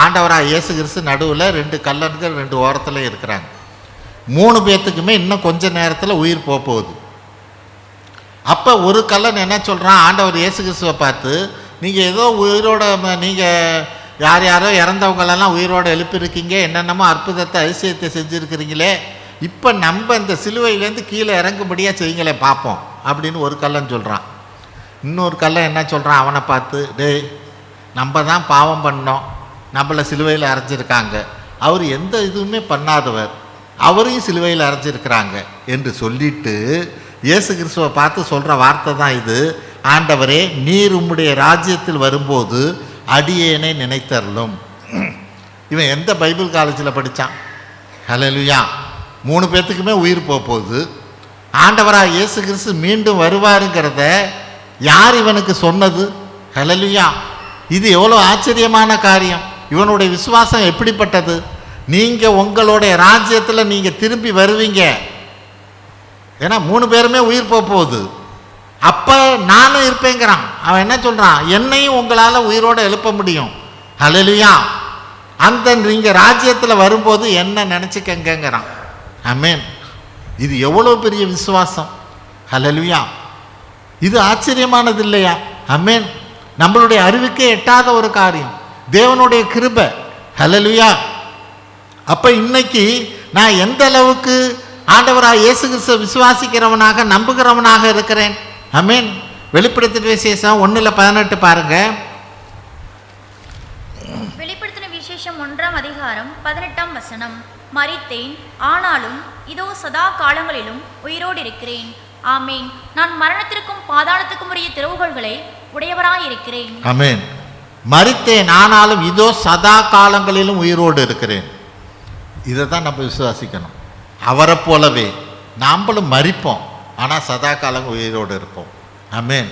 ஆண்டவராக இயேசு கிறிஸ்து நடுவில் 2 கல்லன்கள் 2 ஓரத்தில் இருக்கிறாங்க. 3 பேர்த்துக்குமே இன்னும் கொஞ்ச நேரத்தில் உயிர் போகுது. அப்போ ஒரு கல்லன் என்ன சொல்கிறான்? ஆண்டவர் இயேசு கிறிஸ்துவை பார்த்து, நீங்கள் ஏதோ உயிரோட, நீங்கள் யாரோ இறந்தவங்களெல்லாம் உயிரோடு எழுப்பியிருக்கீங்க, என்னென்னமோ அற்புதத்தை அதிசயத்தை செஞ்சுருக்கிறீங்களே, இப்போ நம்ம இந்த சிலுவையிலேருந்து கீழே இறங்கும்படியாக செய்யுங்களே பார்ப்போம் அப்படின்னு ஒரு கல்லன் சொல்கிறான். இன்னொரு கல்லன் என்ன சொல்கிறான்? அவனை பார்த்து, டேய், நம்ம தான் பாவம் பண்ணோம், நம்மளை சிலுவையில் அரைஞ்சிருக்காங்க, அவர் எந்த இதுவுமே பண்ணாதவர், அவரையும் சிலுவையில் அரைஞ்சிருக்கிறாங்க என்று சொல்லிட்டு இயேசு கிறிஸ்துவை பார்த்து சொல்கிற வார்த்தை தான் இது. ஆண்டவரே, நீர் உம்முடைய ராஜ்யத்தில் வரும்போது அடியேனை நினைத்தருளும். இவன் எந்த பைபிள் காலேஜில் படித்தான்? ஹல்லேலூயா. 3 பேர்த்துக்குமே உயிர் போகுது. ஆண்டவராக இயேசு கிறிஸ்து மீண்டும் வருவாருங்கிறத யார் இவனுக்கு சொன்னது? ஹல்லேலூயா. இது எவ்வளோ ஆச்சரியமான காரியம். இவனுடைய விசுவாசம் எப்படிப்பட்டது? நீங்கள் உங்களுடைய ராஜ்யத்தில் நீங்கள் திரும்பி வருவீங்க. ஏன்னா 3 பேருமே உயிர் போகுது. அப்போ நானும் இருப்பேங்கிறான். அவன் என்ன சொல்கிறான்? என்னையும் உங்களால் உயிரோடு எழுப்ப முடியும். ஹல்லேலூயா. அந்த நீங்கள் ராஜ்யத்தில் வரும்போது என்ன நினச்சிக்கங்கிறான். ஆமென். இது எவ்வளோ பெரிய விசுவாசம். ஹல்லேலூயா. இது ஆச்சரியமானது இல்லையா? ஆமென். நம்மளுடைய அறிவுக்கே எட்டாத ஒரு காரியம், தேவனுடைய கிருபை. ஹல்லேலூயா. அப்போ இன்னைக்கு நான் எந்த அளவுக்கு ஆண்டவராக இயேசு கிறிஸ்துவை விசுவாசிக்கிறவனாக, நம்புகிறவனாக இருக்கிறேன். ஆமென். வெளிப்படுத்தின விசேஷம் 1:18 பாருங்க. வெளிப்படுத்தின விசேஷம் 1ஆம் அதிகாரம் அதிகாரம் 18ஆம் வசனம். மரித்தேன், ஆனாலும் இதோ சதா காலங்களிலும் உயிரோடு இருக்கிறேன். ஆமேன். நான் மரணத்திற்கும் பாதாளத்துக்கும் உரிய திறவுகோல்களை உடையவராயிருக்கிறேன். ஆமேன். மரித்தேன், ஆனாலும் இதோ சதா காலங்களிலும் உயிரோடு இருக்கிறேன். இதை தான் நம்ம விசுவாசிக்கணும். அவரை போலவே நாம்பளும் மரிப்போம், ஆனால் சதா காலம் உயிரோடு இருப்போம். ஆமேன்.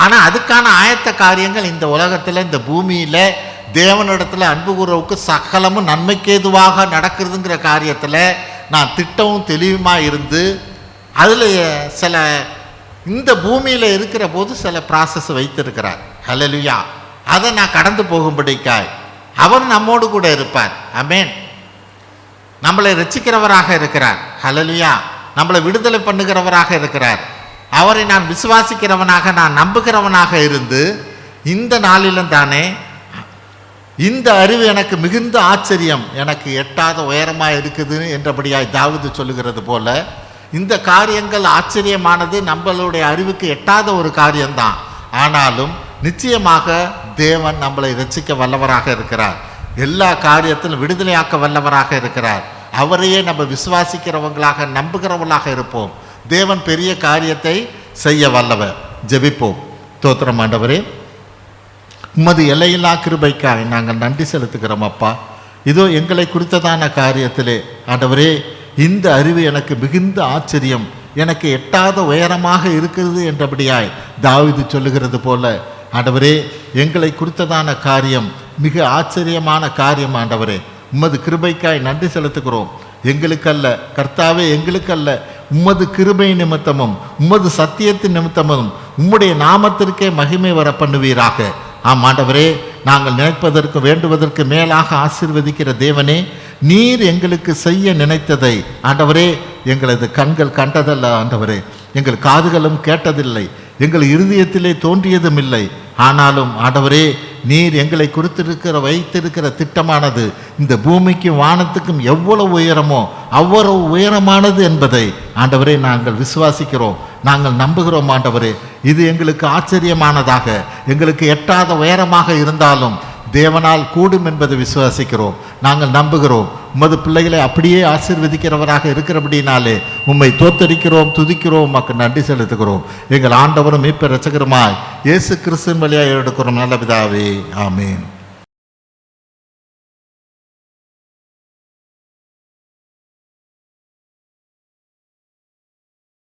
ஆனால் அதுக்கான ஆயத்த காரியங்கள் இந்த உலகத்தில், இந்த பூமியில் தேவனிடத்தில் அன்பு கூறவுக்கு சகலமும் நன்மைக்கேதுவாக நடக்கிறதுங்கிற காரியத்தில் நான் திட்டமும் தெளிவுமாக இருந்து அதில் சில இந்த பூமியில் இருக்கிற போது சில ப்ராசஸ் வைத்திருக்கிறார். ஹல்லேலூயா. அதை நான் கடந்து போகும்படிக்காய் அவர் நம்மோடு கூட இருப்பார். ஆமென். நம்மளை ரட்சிக்கிறவராக இருக்கிறார். ஹல்லேலூயா. நம்மளை விடுதலை பண்ணுகிறவராக இருக்கிறார். அவரை நான் விசுவாசிக்கிறவனாக, நான் நம்புகிறவனாக இருந்து இந்த நாளிலும் தானே இந்த அறிவு எனக்கு மிகுந்த ஆச்சரியம், எனக்கு எட்டாத உயரமாக இருக்குது என்றபடியாய் தாவீது சொல்லுகிறது போல இந்த காரியங்கள் ஆச்சரியமானது, நம்மளுடைய அறிவுக்கு எட்டாத ஒரு காரியம்தான். ஆனாலும் நிச்சயமாக தேவன் நம்மளை ரட்சிக்க வல்லவராக இருக்கிறார். எல்லா காரியத்திலும் விடுதலையாக்க வல்லவராக இருக்கிறார். அவரையே நம்ம விசுவாசிக்கிறவங்களாக, நம்புகிறவங்களாக இருப்போம். தேவன் பெரிய காரியத்தை செய்ய வல்லவர். ஜெபிப்போம். தோத்திரம் ஆண்டவரே, உமது எல்லையில்லா கிருபைக்காக நாங்கள் நன்றி செலுத்துகிறோம் அப்பா. இதோ எங்களை குறித்ததான காரியத்திலே ஆண்டவரே இந்த அறிவு எனக்கு மிகுந்த ஆச்சரியம், எனக்கு எட்டாத உயரமாக இருக்கிறது என்றபடியாய் தாவீது சொல்லுகிறது போல ஆண்டவரே எங்களை குறித்ததான காரியம் மிக ஆச்சரியமான காரியம். ஆண்டவரே உமது கிருபைக்காய் நன்றி செலுத்துகிறோம். எங்களுக்கல்ல கர்த்தாவே, எங்களுக்கல்ல, உமது கிருபை நிமித்தமும் உமது சத்தியத்தின் நிமித்தமும் உம்முடைய நாமத்திற்கே மகிமை வர பண்ணுவீராக. ஆம் ஆண்டவரே, நாங்கள் நினைப்பதற்கு வேண்டுவதற்கு மேலாக ஆசீர்வதிக்கிற தேவனே, நீர் எங்களுக்கு செய்ய நினைத்ததை ஆண்டவரே எங்களது கண்கள் கண்டதல்ல ஆண்டவரே, எங்கள் காதுகளும் கேட்டதில்லை, எங்கள் இருதயத்திலே தோன்றியதும் இல்லை. ஆனாலும் ஆண்டவரே நீர் எங்களை குறித்திருக்கிற வைத்திருக்கிற திட்டமானது இந்த பூமிக்கும் வானத்துக்கும் எவ்வளவு உயரமோ அவ்வளவு உயரமானது என்பதை ஆண்டவரே நாங்கள் விசுவாசிக்கிறோம், நாங்கள் நம்புகிறோம். ஆண்டவரே இது எங்களுக்கு ஆச்சரியமானதாக, எங்களுக்கு எட்டாத உயரமாக இருந்தாலும் தேவனால் கூடும் என்பதை விசுவாசிக்கிறோம், நாங்கள் நம்புகிறோம். உமது பிள்ளைகளை அப்படியே ஆசீர்வதிக்கிறவராக இருக்கிறபடினாலே உம்மை தோத்தரிக்கிறோம், துதிக்கிறோம், உமக்கு நன்றி செலுத்துகிறோம். எங்கள் ஆண்டவரும் மீட்பர் இரட்சகருமாய் இயேசு கிறிஸ்துவின் வழியாக எடுக்கிறோம் நல்ல பிதாவே. ஆமேன்.